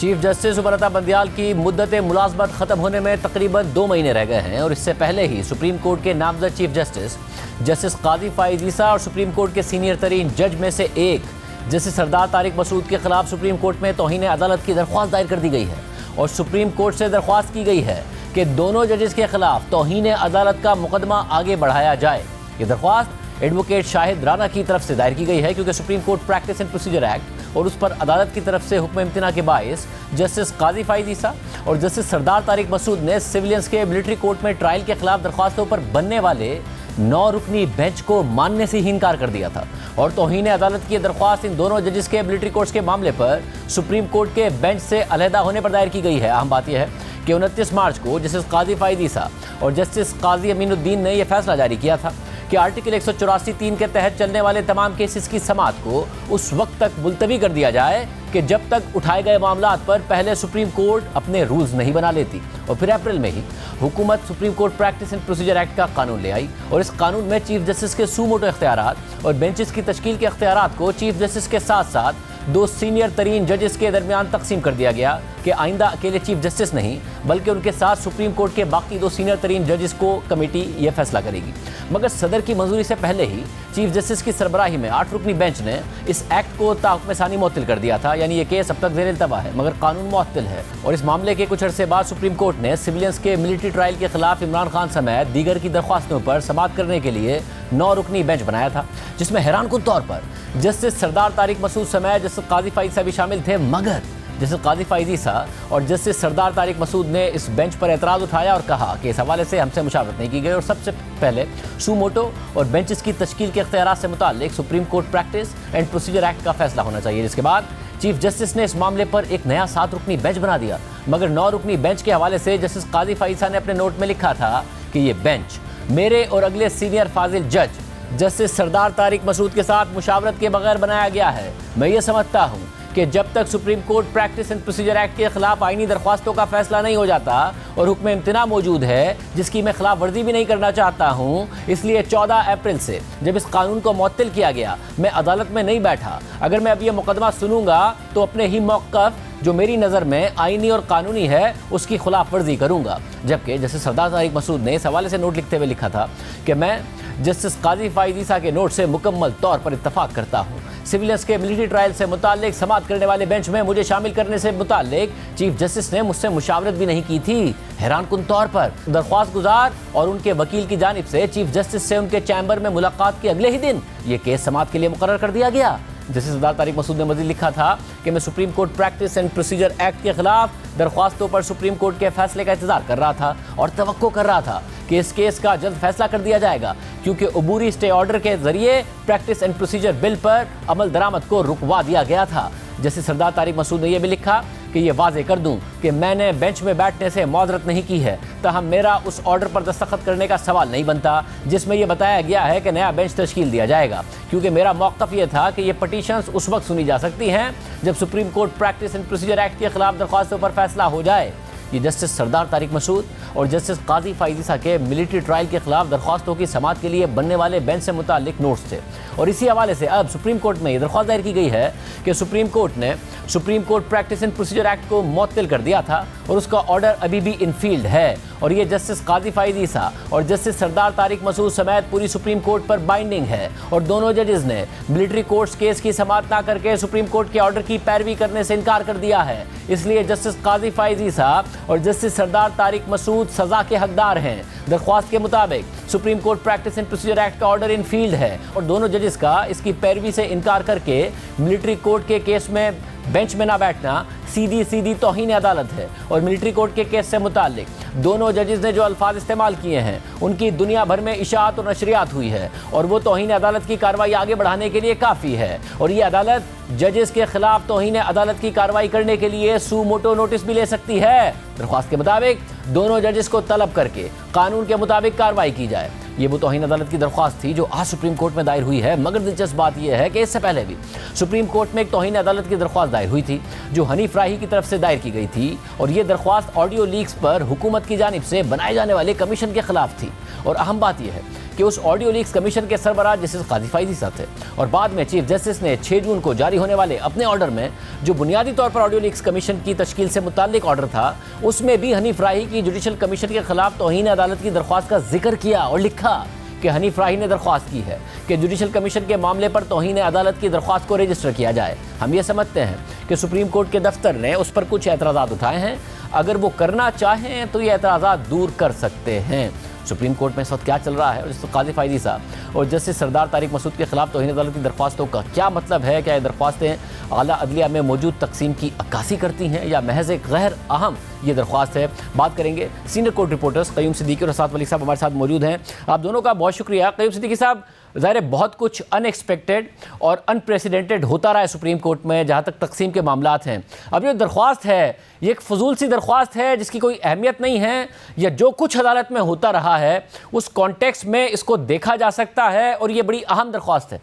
चीफ जस्टिस उमर बंदियाल की मुद्दत मुलाजमत ख़त्म होने में तकरीबन 2 महीने रह गए हैं और इससे पहले ही सुप्रीम कोर्ट के नामजद चीफ जस्टिस काजी फ़ाइज़ ईसा और सुप्रीम कोर्ट के सीनियर तरीन जज में से एक जस्टिस सरदार तारिक मसूद के खिलाफ सुप्रीम कोर्ट में तौहीन अदालत की दरख्वास्त दायर कर दी गई है और सुप्रीम कोर्ट से दरख्वास्त की गई है कि दोनों जजेस के खिलाफ तौहीन अदालत का मुकदमा आगे बढ़ाया जाए। ये दरख्वास्त एडवोकेट शाहिद राना की तरफ से दायर की गई है क्योंकि supreme Court Practice and Procedure act और उस पर अदालत की तरफ से हुक्म इम्तना के बायस जस्टिस काजी फ़ाइज़ ईसा और जस्टिस सरदार तारिक मसूद ने सिविलियंस के मिलिट्री कोर्ट में ट्रायल के खिलाफ दरख्वास्तों पर बनने वाले 9 रुकनी बेंच को मानने से ही इनकार कर दिया था और तौहीन अदालत की दरख्वास्त इन दोनों जजेस के मिलिट्री कोर्ट्स के मामले पर सुप्रीम कोर्ट के बेंच से अलहदा होने पर दायर की गई है। अहम बात यह है कि 29 मार्च को जस्टिस काजी फ़ाइज़ ईसा और जस्टिस काजी अमीनुद्दीन ने यह फैसला जारी किया था कि आर्टिकल 184(3) के तहत चलने वाले तमाम केसेस की समाअत को उस वक्त तक मुलतवी कर दिया जाए कि जब तक उठाए गए मामलात पर पहले सुप्रीम कोर्ट अपने रूल्स नहीं बना लेती। और फिर अप्रैल में ही हुकूमत supreme Court Practice and Procedure Act का कानून ले आई और इस कानून में चीफ जस्टिस के सूमोटो इख्तियारात और बेंचेस की तश्कील के इख्तियारात को चीफ जस्टिस के साथ साथ दो सीनियर तरीन जजेस के दरमियान तकसीम कर दिया गया कि आइंदा अकेले चीफ जस्टिस नहीं बल्कि उनके साथ सुप्रीम कोर्ट के बाकी दो सीनियर तरीन जजेस को कमेटी यह फैसला करेगी। मगर सदर की मंजूरी से पहले ही चीफ जस्टिस की सरबराही में 8 रुकनी बेंच ने इस एक्ट को ताहुक्म सानी मुअत्तल कर दिया था। यानी ये केस अब तक ज़ेर-ए-इल्तवा है मगर कानून मुअत्तल है। और इस मामले के कुछ अरसे बाद सुप्रीम कोर्ट ने सिविलियंस के मिलिट्री ट्रायल के खिलाफ इमरान खान समेत दीगर की दरख्वास्तों पर समाअत करने के लिए 9 रुकनी बेंच बनाया था, जिसमें हैरानकुन तौर पर जस्टिस सरदार तारिक मसूद समेत जस्टिस काजी फाइज सा भी शामिल थे। मगर जस्टिस काजी फाइज ईसा और जस्टिस सरदार तारिक मसूद ने इस बेंच पर एतराज़ उठाया और कहा कि इस हवाले से हमसे मुशावरत नहीं की गई और सबसे पहले सू मोटो और बेंचेस की तश्कील के इख्तियारात से मुताल्लिक Supreme Court Practice and Procedure Act का फैसला होना चाहिए। जिसके बाद चीफ जस्टिस ने इस मामले पर एक नया 7 रुकनी बेंच बना दिया। मगर 9 रुकनी बेंच के हवाले से जस्टिस काजी फाइज ने अपने नोट में लिखा था कि ये बेंच मेरे और अगले सीनियर फाजिल जज जस्टिस सरदार तारिक मसूद के साथ मुशावरत के बगैर बनाया गया है। मैं ये समझता हूँ कि जब तक supreme Court Practice and Procedure act के खिलाफ आईनी दरख्वास्तों का फैसला नहीं हो जाता और हुक्म इम्तना मौजूद है जिसकी मैं खिलाफ वर्जी भी नहीं करना चाहता हूँ, इसलिए 14 अप्रैल से जब इस कानून को मुअत्तल किया गया मैं अदालत में नहीं बैठा। अगर मैं अब यह मुकदमा सुनूंगा तो अपने ही मौक़िफ़ जो मेरी नज़र में आईनी और कानूनी है उसकी खिलाफ वर्जी करूँगा। जबकि जस्टिस सरदार तारिक मसूद ने इस हवाले से नोट लिखते हुए लिखा था कि मैं जस्टिस काजी फाइज ईसा के नोट से मुकम्मल तौर पर इत्तफाक करता हूँ। सिविलियंस के मिलिट्री ट्रायल से मुताल्लिक समाअत करने वाले बेंच में मुझे शामिल करने से मुताल्लिक चीफ जस्टिस ने मुझसे मुशावरत भी नहीं की थी। हैरानकुन तौर पर दरख्वास्त गुजार और उनके वकील की जानिब से चीफ जस्टिस से उनके चैम्बर में मुलाकात के अगले ही दिन ये केस समाअत के लिए मुकर्रर कर दिया गया। जस्टिस सरदार तारिक मसूद ने मज़ीद लिखा था कि मैं supreme Court Practice and Procedure act के खिलाफ दरख्वास्तों पर सुप्रीम कोर्ट के फैसले का इंतजार कर रहा था और तवक्को कर रहा था कि इस केस का जल्द फैसला कर दिया जाएगा, क्योंकि अबूरी स्टे ऑर्डर के जरिए प्रैक्टिस एंड प्रोसीजर बिल पर अमल दरामद को रुकवा दिया गया था। जस्टिस सरदार तारिक मसूद ने यह भी लिखा कि ये वाजे कर दूं कि मैंने बेंच में बैठने से मौजरत नहीं की है, तहम मेरा उस ऑर्डर पर दस्तखत करने का सवाल नहीं बनता जिसमें यह बताया गया है कि नया बेंच तश्कील दिया जाएगा, क्योंकि मेरा मौक़िफ़ यह था कि ये पटिशन्स उस वक्त सुनी जा सकती हैं जब supreme Court Practice and Procedure act के खिलाफ दरख्वास्तों पर फैसला हो जाए। ये जस्टिस सरदार तारिक मसूद और जस्टिस काजी फाइज ईसा के मिलिट्री ट्रायल के खिलाफ दरख्वास्तों की समाअत के लिए बनने वाले बेंच से मुताल्लिक नोट्स थे। और इसी हवाले से अब सुप्रीम कोर्ट में ये दरख्वास्त दायर की गई है कि सुप्रीम कोर्ट ने supreme Court Practice and Procedure act को मुअत्तल कर दिया था और उसका ऑर्डर अभी भी इन फील्ड है और ये जस्टिस काजी फाइज ईसा और जस्टिस सरदार तारिक मसूद समेत पूरी सुप्रीम कोर्ट पर बाइंडिंग है। और दोनों जजेस ने मिलिट्री कोर्ट्स केस की समाअत ना करके सुप्रीम कोर्ट के ऑर्डर की पैरवी करने से इनकार कर दिया है। इसलिए जस्टिस काजी फाइज ईसा और जस्टिस सरदार तारिक मसूद सज़ा के हकदार हैं। दरख्वास्त के मुताबिक supreme Court Practice and Procedure Act का ऑर्डर इन फील्ड है और दोनों जजेस का इसकी पैरवी से इनकार करके मिलिट्री कोर्ट के केस में बेंच में ना बैठना सीधी तौहीन अदालत है। और मिलिट्री कोर्ट के केस से मुताल्लिक दोनों जजेस ने जो अल्फाज इस्तेमाल किए हैं उनकी दुनिया भर में इशाअत और नशरियात हुई है और वो तौहीन अदालत की कार्रवाई आगे बढ़ाने के लिए काफ़ी है। और ये अदालत जजेस के खिलाफ तौहीन अदालत की कार्रवाई करने के लिए सू मोटो नोटिस भी ले सकती है। दरख्वास्त के मुताबिक दोनों जजेस को तलब करके कानून के मुताबिक कार्रवाई की जाए। ये वो तौहीन अदालत की दरख्वास्त थी जो आज सुप्रीम कोर्ट में दायर हुई है। मगर दिलचस्प बात यह है कि इससे पहले भी सुप्रीम कोर्ट में एक तौहीन अदालत की दरख्वास्त दायर हुई थी जो हनीफ राही की तरफ से दायर की गई थी और ये दरख्वास्त ऑडियो लीक्स पर हुकूमत की जानिब से बनाए जाने वाले कमीशन के खिलाफ थी। और अहम बात यह है कि उस ऑडियो लीक्स कमीशन के सरबराह जस्टिस काजी फाइज ईसा थे और बाद में चीफ जस्टिस ने 6 जून को जारी होने वाले अपने ऑर्डर में जो बुनियादी तौर पर ऑडियो लीक्स कमीशन की तश्कील से मुताल्लिक ऑर्डर था उसमें भी हनीफ राही की जुडिशल कमीशन के खिलाफ तौहीन अदालत की दरख्वास्त का जिक्र किया और लिखा कि हनीफ राही ने दरख्वास्त की है कि जुडिशल कमीशन के मामले पर तौहीन अदालत की दरख्वास्त को रजिस्टर किया जाए। हम ये समझते हैं कि सुप्रीम कोर्ट के दफ्तर ने उस पर कुछ एतराज़ात उठाए हैं, अगर वो करना चाहें तो ये एतराज़ात दूर कर सकते हैं। सुप्रीम कोर्ट में इस वक्त क्या चल रहा है और जस्टिस काजी फाइज ईसा और जस्टिस सरदार तारिक मसूद के खिलाफ तौहीन अदालत की दरख्वास्तों का क्या मतलब है? क्या ये दरख्वास्तें आला अदलिया में मौजूद तकसीम की अक्कासी करती हैं या महज एक गैर अहम ये दरख्वास्त है? बात करेंगे senior court reporters Qayyum Siddiqui और असाद वली साहब हमारे साथ मौजूद हैं। आप दोनों का बहुत शुक्रिया। क़य्यूम सिद्दीकी साहब, ज़ाहिर है बहुत कुछ अनएक्सपेक्टेड और अनप्रेसिडेंटेड होता रहा है सुप्रीम कोर्ट में जहाँ तक तकसीम के मामलात हैं। अब ये दरख्वास्त है ये एक फजूल सी दरख्वास्त है जिसकी कोई अहमियत नहीं है, या जो कुछ अदालत में होता रहा है उस कॉन्टेक्स्ट में इसको देखा जा सकता है और ये बड़ी अहम दरख्वास्त है?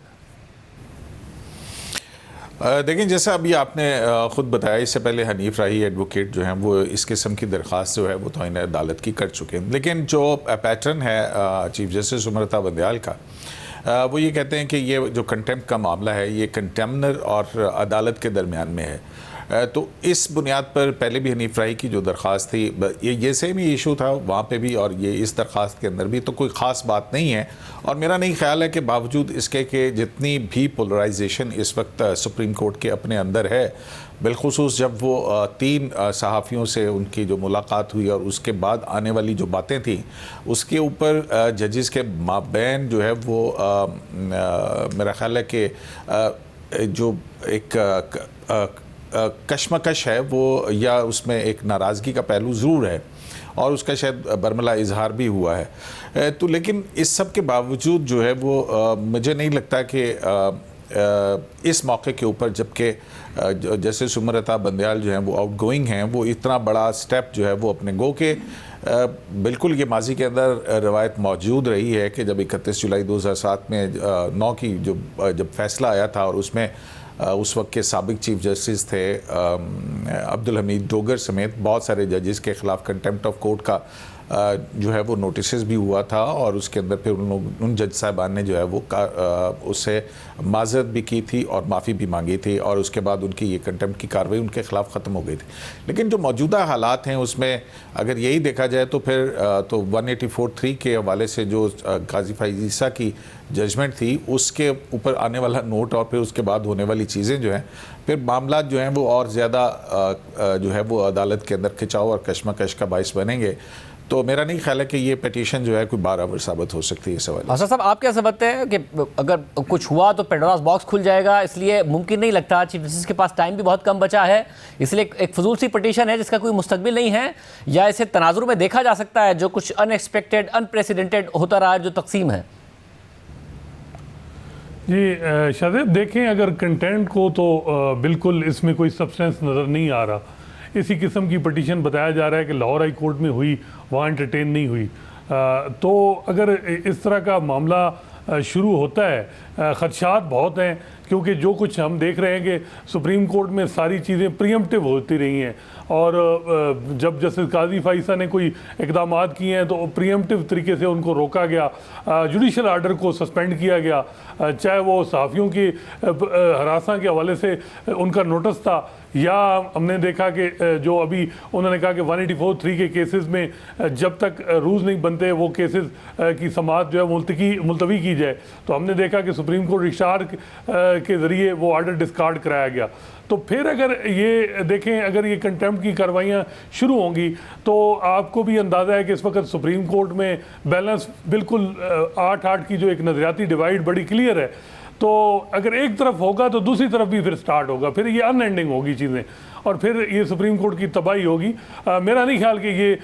देखिए, जैसा अभी आपने ख़ुद बताया, इससे पहले हनीफ राही एडवोकेट जो हैं वो इस किस्म की दरख्वास्त जो है वो तौहीन अदालत की कर चुके हैं। लेकिन जो पैटर्न है चीफ जस्टिस उमर अता बंदयाल का, वो ये कहते हैं कि ये जो कंटेम्प्ट का मामला है ये कंटेमनर और अदालत के दरमियान में है। तो इस बुनियाद पर पहले भी हनीफ राही की जो दरख्वास्त थी ये सेम ही इशू था वहाँ पे भी और ये इस दरख्वास्त के अंदर भी, तो कोई ख़ास बात नहीं है। और मेरा नहीं ख्याल है कि बावजूद इसके कि जितनी भी पोलराइजेशन इस वक्त सुप्रीम कोर्ट के अपने अंदर है, बिलखुसूस जब वो 3 सहाफ़ियों से उनकी जो मुलाकात हुई और उसके बाद आने वाली जो बातें थी उसके ऊपर जजेस के माबैन जो है वो मेरा ख्याल है कि जो एक कशमकश है वो या उसमें एक नाराज़गी का पहलू ज़रूर है और उसका शायद बरमला इजहार भी हुआ है। तो लेकिन इस सब के बावजूद जो है वो मुझे नहीं लगता कि इस मौके के ऊपर, जबकि जैसे उमर अता बंदयाल जो हैं वो आउटगोइंग हैं, वो इतना बड़ा स्टेप जो है वो अपने गो के बिल्कुल ये माजी के अंदर रवायत मौजूद रही है कि जब 31 जुलाई 2007 में 9 की जब फैसला आया था और उसमें उस वक्त के साबिक चीफ जस्टिस थे अब्दुल हमीद डोगर समेत बहुत सारे जजेस के ख़िलाफ़ कंटेम्प्ट ऑफ कोर्ट का जो है वो नोटिस भी हुआ था और उसके अंदर फिर उन जज साहबान ने जो है वो उससे माज़रत भी की थी और माफ़ी भी मांगी थी और उसके बाद उनकी ये कंटेम्प्ट की कार्रवाई उनके ख़िलाफ़ ख़त्म हो गई थी। लेकिन जो मौजूदा हालात हैं उसमें अगर यही देखा जाए तो फिर तो 184(3) के हवाले से जो काजी फैज़ ईसा की जजमेंट थी उसके ऊपर आने वाला नोट और फिर उसके बाद होने वाली चीज़ें जो हैं, फिर मामला जो हैं वो और ज़्यादा जो है वो अदालत के अंदर खिंचाव और कशमकश का बाइस बनेंगे। तो मेरा नहीं ख्याल है कि ये पिटीशन जो है कोई बराबर साबित हो सकती है इस हवाले से। असद साहब, आप क्या समझते हैं कि अगर कुछ हुआ तो पेंडोरास बॉक्स खुल जाएगा, इसलिए मुमकिन नहीं लगता, चीफ जस्टिस के पास टाइम भी बहुत कम बचा है, इसलिए एक फजूल सी पिटीशन है जिसका कोई मुस्तकबिल नहीं है, या इसे तनाजुर में देखा जा सकता है जो कुछ अनएक्सपेक्टेड अनप्रेसिडेंटेड होता रहा है जो तकसीम है? जी शाहजेब, देखें अगर कंटेंट को तो बिल्कुल इसमें कोई सब्सटेंस नज़र नहीं आ रहा। इसी किस्म की पटिशन बताया जा रहा है कि लाहौर हाई कोर्ट में हुई, वहाँ एंटरटेन नहीं हुई। तो अगर इस तरह का मामला शुरू होता है, ख़दशात बहुत हैं, क्योंकि जो कुछ हम देख रहे हैं कि सुप्रीम कोर्ट में सारी चीज़ें प्रीएम्प्टिव होती रही हैं और जब जस्टिस काजी फ़ाइसा ने कोई इक़दाम किए हैं तो प्रीएम्प्टिव तरीके से उनको रोका गया, जुडिशल आर्डर को सस्पेंड किया गया, चाहे वो सहाफ़ियों की हरासा के हवाले से उनका नोटिस था, या हमने देखा कि जो अभी उन्होंने कहा कि 184(3) के केसेस में जब तक रूल्स नहीं बनते वो केसेस की समाअत जो है मुलतवी की जाए। तो हमने देखा कि सुप्रीम कोर्ट इश्तार के ज़रिए वो आर्डर डिस्कार्ड कराया गया। तो फिर अगर ये देखें, अगर ये कंटेम्प्ट की कार्रवाइयाँ शुरू होंगी तो आपको भी अंदाज़ा है कि इस वक्त सुप्रीम कोर्ट में बैलेंस बिल्कुल 8-8 की जो एक नज़रियाती डिवाइड बड़ी क्लियर है। तो अगर एक तरफ होगा तो दूसरी तरफ भी फिर स्टार्ट होगा, फिर ये अनएंडिंग होगी चीज़ें और फिर ये सुप्रीम कोर्ट की तबाही होगी। मेरा नहीं ख्याल कि ये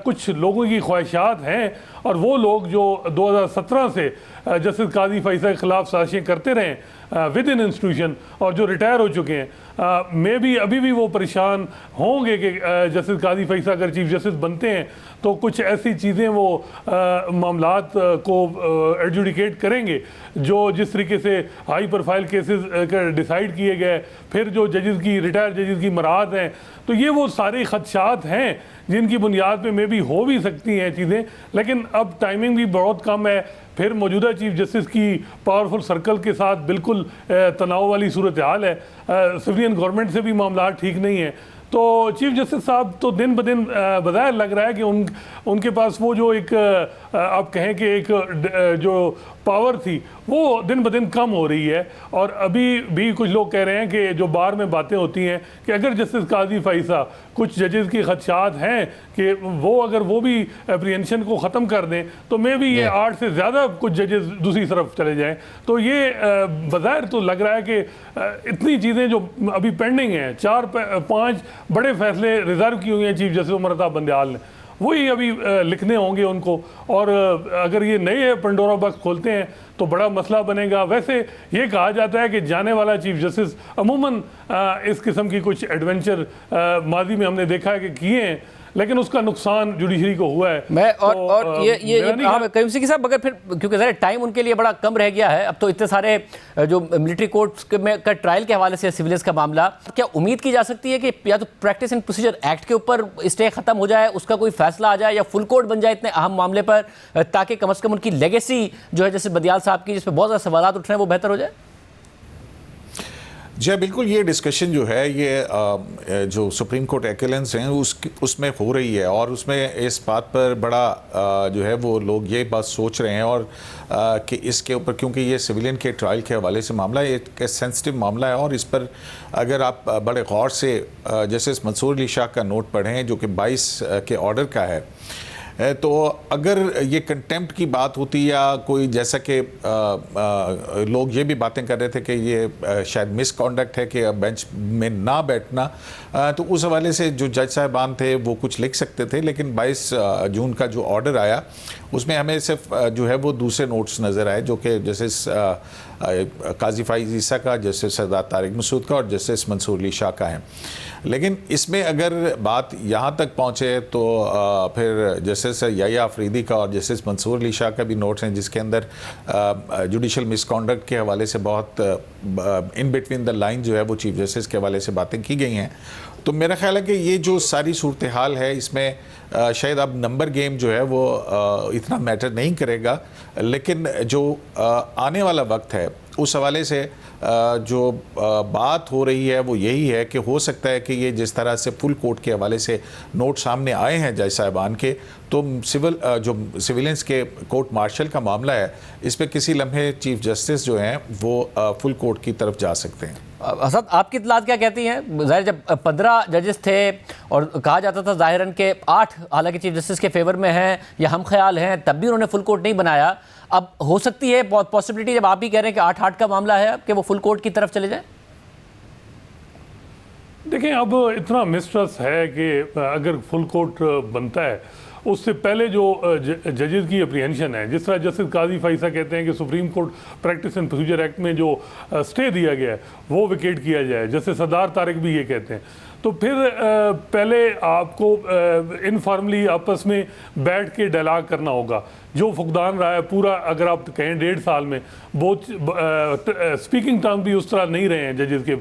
कुछ लोगों की ख्वाहिशात हैं और वो लोग जो 2017 से जस्टिस काजी फ़ाइसा के ख़िलाफ़ साजिशें करते रहे विद इन इंस्टीट्यूशन और जो रिटायर हो चुके हैं, मे भी अभी भी वो परेशान होंगे कि जस्टिस काजी फ़ाइसा अगर चीफ जस्टिस बनते हैं तो कुछ ऐसी चीज़ें वो मामलात को एडजुडिकेट करेंगे जो जिस तरीके से हाई प्रोफाइल केसेस डिसाइड किए गए, फिर जो जजेस की रिटायर जजेस की मराहत हैं, तो ये वो सारे ख़दशात हैं जिनकी बुनियाद पे मे भी हो भी सकती हैं चीज़ें। लेकिन अब टाइमिंग भी बहुत कम है, फिर मौजूदा चीफ जस्टिस की पावरफुल सर्कल के साथ बिल्कुल तनाव वाली सूरत हाल है, सिविलियन गवर्नमेंट से भी मामला ठीक नहीं है। तो चीफ जस्टिस साहब तो दिन ब दिन बज़ाहिर लग रहा है कि उनके पास वो जो एक आप कहें कि एक जो पावर थी वो दिन ब दिन कम हो रही है। और अभी भी कुछ लोग कह रहे हैं कि जो बार में बातें होती हैं कि अगर जस्टिस काजी फ़ाइसा, कुछ जजेस की खदशात हैं कि वो अगर वो भी अप्रीहेंशन को ख़त्म कर दें तो मे भी ये 8 से ज़्यादा कुछ जजेस दूसरी तरफ चले जाएं। तो ये बज़ाहिर तो लग रहा है कि इतनी चीज़ें जो अभी पेंडिंग हैं, 4-5 बड़े फैसले रिजर्व की हुई हैं चीफ जस्टिस उमर अता बंदयाल ने, वही अभी लिखने होंगे उनको। और अगर ये नए पेंडोरा बॉक्स खोलते हैं तो बड़ा मसला बनेगा। वैसे ये कहा जाता है कि जाने वाला चीफ जस्टिस अमूमन इस किस्म की कुछ एडवेंचर माजी में हमने देखा है कि किए हैं, लेकिन उसका नुकसान जुडिशरी को हुआ है। मैं और तो, और ये हाँ, करीम सिद्दीकी साहब, अगर फिर क्योंकि ज़रा टाइम उनके लिए बड़ा कम रह गया है, अब तो इतने सारे जो मिलिट्री कोर्ट्स में का ट्रायल के हवाले से सिविलियंस का मामला, क्या उम्मीद की जा सकती है कि या तो प्रैक्टिस एंड प्रोसीजर एक्ट के ऊपर स्टे खत्म हो जाए, उसका कोई फैसला आ जाए, या फुल कोर्ट बन जाए इतने अहम मामले पर, ताकि कम से कम उनकी लेगेसी जो है, जैसे बदियाल साहब की, जिसमें बहुत ज़्यादा सवाल उठ रहे हैं, वो बेहतर हो जाए? जी बिल्कुल, ये डिस्कशन जो है ये जो सुप्रीम कोर्ट एक्लेंस हैं उसमें हो रही है, और उसमें इस बात पर बड़ा जो है वो लोग ये बात सोच रहे हैं, और कि इसके ऊपर, क्योंकि ये सिविलियन के ट्रायल के हवाले से मामला है, एक सेंसिटिव मामला है, और इस पर अगर आप बड़े गौर से जस्टिस मंसूर अली शाह का नोट पढ़ें जो कि 22 के ऑर्डर का है, तो अगर ये कंटेम्प्ट की बात होती या कोई, जैसा कि लोग ये भी बातें कर रहे थे कि ये शायद मिसकॉन्डक्ट है कि बेंच में ना बैठना, तो उस हवाले से जो जज साहबान थे वो कुछ लिख सकते थे, लेकिन 22 जून का जो ऑर्डर आया उसमें हमें सिर्फ जो है वो दूसरे नोट्स नज़र आए, जो कि जस्टिस काजी फाइज ईसा का, जस्टिस सरदार तारिक मसूद का और जस्टिस मंसूर अली शाह का है। लेकिन इसमें अगर बात यहाँ तक पहुँचे तो फिर जस्टिस याया अफरीदी का और जस्टिस मंसूर अली शाह का भी नोट्स हैं, जिसके अंदर जुडिशल मिसकॉन्डक्ट के हवाले से बहुत इन बिटवीन द लाइन जो है वो चीफ जस्टिस के हवाले से बातें की गई हैं। तो मेरा ख्याल है कि ये जो सारी सूरत हाल है, इसमें शायद अब नंबर गेम जो है वो इतना मैटर नहीं करेगा, लेकिन जो आने वाला वक्त है उस हवाले से जो बात हो रही है वो यही है कि हो सकता है कि ये जिस तरह से फुल कोर्ट के हवाले से नोट सामने आए हैं जज साहिबान के, तो जो सिविलियंस के कोर्ट मार्शल का मामला है, इस पर किसी लम्हे चीफ जस्टिस जो हैं वो फुल कोर्ट की तरफ जा सकते हैं। असद, आपकी इत्तलात क्या कहती हैं? ज़ाहिर जब 15 जजेस थे और कहा जाता था ज़ाहिरन के 8 हालांकि चीफ जस्टिस के फेवर में हैं या हम ख्याल हैं, तब भी उन्होंने फुल कोर्ट नहीं बनाया। अब हो सकती है पॉसिबिलिटी, जब आप ही कह रहे हैं कि 8-8 का मामला है, कि वो फुल कोर्ट की तरफ चले जाए? देखें, अब इतना मिसट्रस्ट है कि अगर फुल कोर्ट बनता है, उससे पहले जो जजेस की अप्रीहेंशन है, जिस तरह जस्टिस काजी फाइसा कहते हैं कि supreme Court Practice and Procedure act में जो स्टे दिया गया है वो विकेट किया जाए, जस्टिस सरदार तारिक भी ये कहते हैं, तो फिर पहले आपको इनफॉर्मली आपस में बैठ के डायलॉग करना होगा। जो फुकदान रहा है पूरा, अगर आप कहें 1.5 साल में, बहुत स्पीकिंग टर्म भी उस तरह नहीं रहे हैं जजेस के,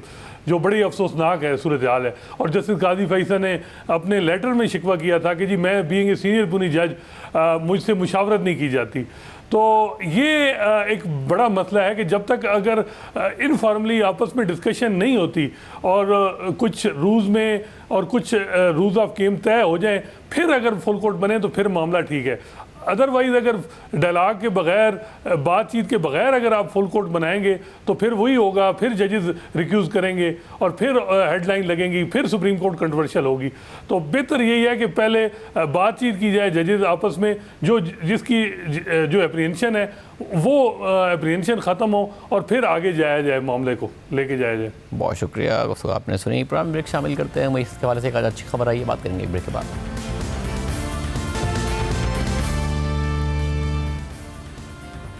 जो बड़ी अफसोसनाक है सूरत हाल है। और जस्टिस काजी फैसल ने अपने लेटर में शिकवा किया था कि जी मैं बीइंग ए सीनियर पुनी जज मुझसे मुशावरत नहीं की जाती। तो ये एक बड़ा मसला है कि जब तक अगर इनफॉर्मली आपस में डिस्कशन नहीं होती और कुछ रूल्स में और कुछ रूल्स ऑफ गेम तय हो जाए, फिर अगर फुल कोर्ट बने तो फिर मामला ठीक है। अदरवाइज़ अगर डायलॉग के बगैर, बातचीत के बगैर अगर आप फुल कोर्ट बनाएंगे तो फिर वही होगा, फिर जजेस रिक्यूज़ करेंगे और फिर हेडलाइन लगेंगी, फिर सुप्रीम कोर्ट कंट्रोवर्शियल होगी। तो बेहतर यही है कि पहले बातचीत की जाए जजेस आपस में, जिसकी जो एप्रीहेंशन है वो एप्रीहेंशन ख़त्म हो और फिर आगे जाया जाए, मामले को लेके जाया जाए। बहुत शुक्रिया, आपने सुनी। प्रोग्राम ब्रेक शामिल करते हैं, वही इसके हवाले से एक अच्छी खबर आई है, बात करेंगे ब्रेक के बाद।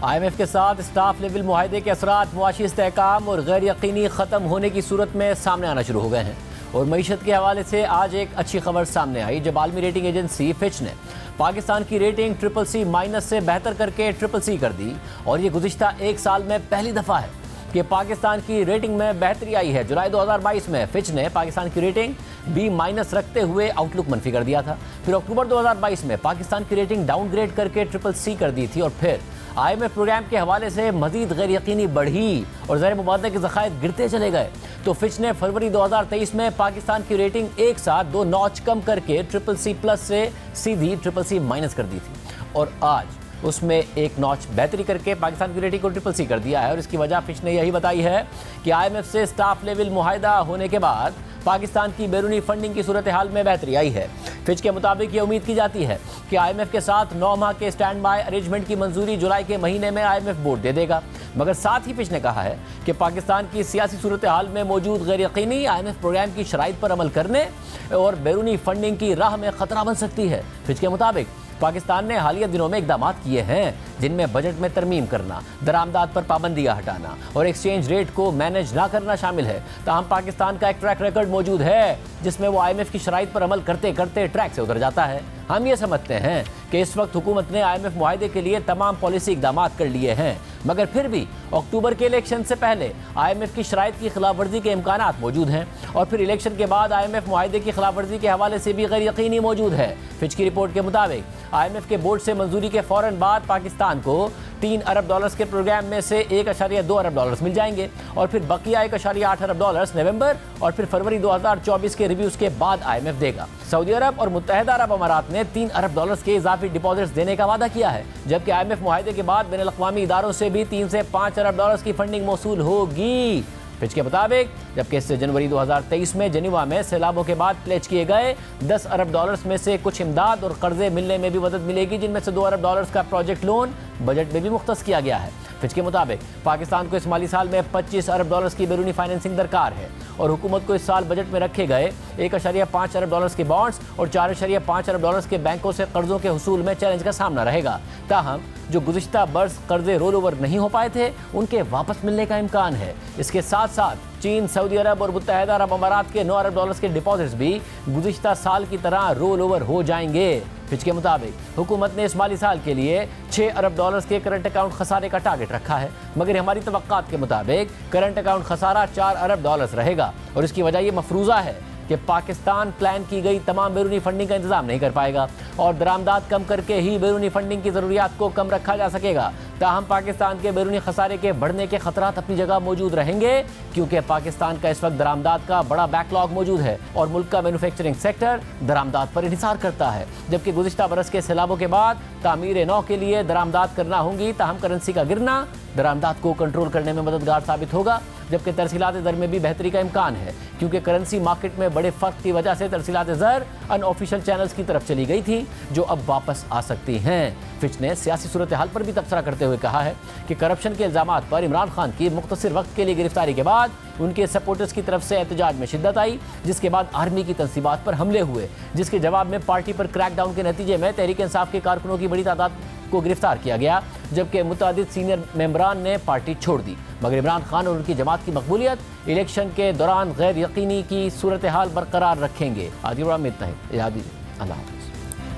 IMF के साथ स्टाफ लेवल मुआहदे के असरात मुआशी इस्तेहकाम और गैर यकीनी ख़त्म होने की सूरत में सामने आना शुरू हो गए हैं। और मईशत के हवाले से आज एक अच्छी खबर सामने आई, जब आलमी रेटिंग एजेंसी फिच ने पाकिस्तान की रेटिंग CCC- से बेहतर करके CCC कर दी। और ये गुज़िश्ता 1 साल में पहली दफ़ा है कि पाकिस्तान की रेटिंग में बेहतरी आई है। जुलाई 2022 में फिच ने पाकिस्तान की रेटिंग B- रखते हुए आउटलुक मनफी कर दिया था। फिर अक्टूबर 2022 में पाकिस्तान की रेटिंग डाउनग्रेड करके CCC कर दी थी। और फिर IMF प्रोग्राम के हवाले से मजीद गैर यकीनी बढ़ी और ज़र मुबादला के ज़खायर गिरते चले गए, तो फिच ने फरवरी 2023 में पाकिस्तान की रेटिंग एक साथ 2 नॉच कम करके CCC+ से सीधी CCC- कर दी थी। और आज उसमें एक नॉच बेहतरी करके पाकिस्तान की रेटिंग को CCC कर दिया है। और इसकी वजह फिच ने यही बताई है कि IMF से स्टाफ लेवल मुआहिदा होने के बाद पाकिस्तान की बैरूनी फंडिंग की सूरत हाल में बेहतरी आई है। फिच के मुताबिक ये उम्मीद की जाती है कि IMF के साथ 9 माह के स्टैंड बाय अरेंजमेंट की मंजूरी जुलाई के महीने में IMF बोर्ड दे देगा। मगर साथ ही फिच ने कहा है कि पाकिस्तान की सियासी सूरत हाल में मौजूद गैर यकीनी IMF प्रोग्राम की शराइत पर अमल करने और बैरूनी फंडिंग की राह में खतरा बन सकती है। फिच के मुताबिक पाकिस्तान ने हालिया दिनों में इकदाम किए हैं जिनमें बजट में तरमीम करना, दरामदात पर पाबंदियां हटाना और एक्सचेंज रेट को मैनेज ना करना शामिल है। ताहम पाकिस्तान का एक ट्रैक रिकॉर्ड मौजूद है जिसमें वो IMF की शराइत पर अमल करते करते ट्रैक से उतर जाता है। हम ये समझते हैं कि इस वक्त हुकूमत ने IMF मुआहदे के लिए तमाम पॉलिसी इकदाम कर लिए हैं, मगर फिर भी अक्टूबर के इलेक्शन से पहले IMF की शराइत की खिलाफ वर्जी के इम्कानात मौजूद हैं और फिर इलेक्शन के बाद IMF मुआहदे की खिलाफ वर्जी के हवाले से भी गैर यकीनी मौजूद है। फिच की रिपोर्ट के मुताबिक IMF के बोर्ड से मंजूरी के फौरन बाद पाकिस्तान को $3 अरब के प्रोग्राम में से $1.2 अरब मिल जाएंगे और फिर बकिया $1.8 अरब नवंबर और फिर फरवरी 2024 के रिव्यूज के बाद IMF देगा। सऊदी अरब और मुत्तहिदा अरब अमारात ने $3 अरब के इजाफी डिपॉजिट्स देने का वादा किया है, जबकि IMF मुआहदे के बाद बैनुल अक़वामी इदारों से भी 3 से 5 अरब की फंडिंग मौसूल होगी। फिच के मुताबिक जबकि इससे जनवरी 2023 में जेनीवा में सैलाबों के बाद प्लेज किए गए $10 अरब में से कुछ इमदाद और कर्जे मिलने में भी मदद मिलेगी, जिनमें से $2 अरब का प्रोजेक्ट लोन बजट में भी मुख्तस किया गया है। फिच के मुताबिक पाकिस्तान को इस माली साल में $25 अरब की बैरूनी फाइनेंसिंग दरकार है और हुकूमत को इस साल बजट में रखे गए $1.5 अरब के बॉन्ड्स और $4.5 अरब के बैंकों से कर्जों के हुसूल में चैलेंज का सामना रहेगा। ताहम जो गुज़िश्ता बरस कर्जे रोल ओवर नहीं हो पाए थे उनके वापस मिलने का इम्कान है। इसके साथ साथ चीन, सऊदी अरब और मुत्तहिदा अरब अमारात के $9 अरब के डिपॉजिट्स भी गुज़िश्ता साल की तरह रोल ओवर हो जाएंगे। फिच के मुताबिक हुकूमत ने इस माली साल के लिए $6 अरब के करंट अकाउंट खसारे का टारगेट रखा है, मगर हमारी तवक्कात के मुताबिक करंट अकाउंट खसारा $4 अरब रहेगा और इसकी वजह यह मफरूज़ा है कि पाकिस्तान प्लान की गई तमाम बैरूनी फंडिंग का इंतजाम नहीं कर पाएगा और दरामदात कम करके ही बैरूनी फंडिंग की ज़रूरियात को कम रखा जा सकेगा। ताहम पाकिस्तान के बैरूनी खसारे के बढ़ने के खतरात अपनी जगह मौजूद रहेंगे, क्योंकि पाकिस्तान का इस वक्त दरामदात का बड़ा बैकलॉग मौजूद है और मुल्क का मैन्युफैक्चरिंग सेक्टर दरामदात पर इंहिसार करता है, जबकि गुज़िश्ता बरस के सैलाबों के बाद तामीर नौ के लिए दरामदात करना होंगी। ताहम करेंसी का गिरना दरामदात को कंट्रोल करने में मददगार साबित होगा, जबकि तरसीलात ज़र में भी बेहतरी का इम्कान है, क्योंकि करेंसी मार्केट में बड़े फ़र्क की वजह से तरसीलात ज़र अनऑफिशियल चैनल्स की तरफ चली गई थी जो अब वापस आ सकती हैं। फिच ने सियासी सूरत हाल पर भी तबसरा करते हुए कहा है कि करप्शन के इल्ज़ामात पर इमरान खान की मुख्तसर वक्त के लिए गिरफ्तारी के बाद उनके सपोर्टर्स की तरफ से एहतजाज में शिद्दत आई, जिसके बाद आर्मी की तंसीबात पर हमले हुए, जिसके जवाब में पार्टी पर क्रैकडाउन के नतीजे में तहरीक इंसाफ के कारकुनों की बड़ी तादाद को गिरफ्तार किया गया, जबकि मुतादिद सीनियर मेंबरान ने पार्टी छोड़ दी। मगर इमरान खान और उनकी जमात की मकबूलियत इलेक्शन के दौरान गैर यकीनी की सूरत हाल बरकरार रखेंगे। आदि उम्मीद नहीं। अल्लाह।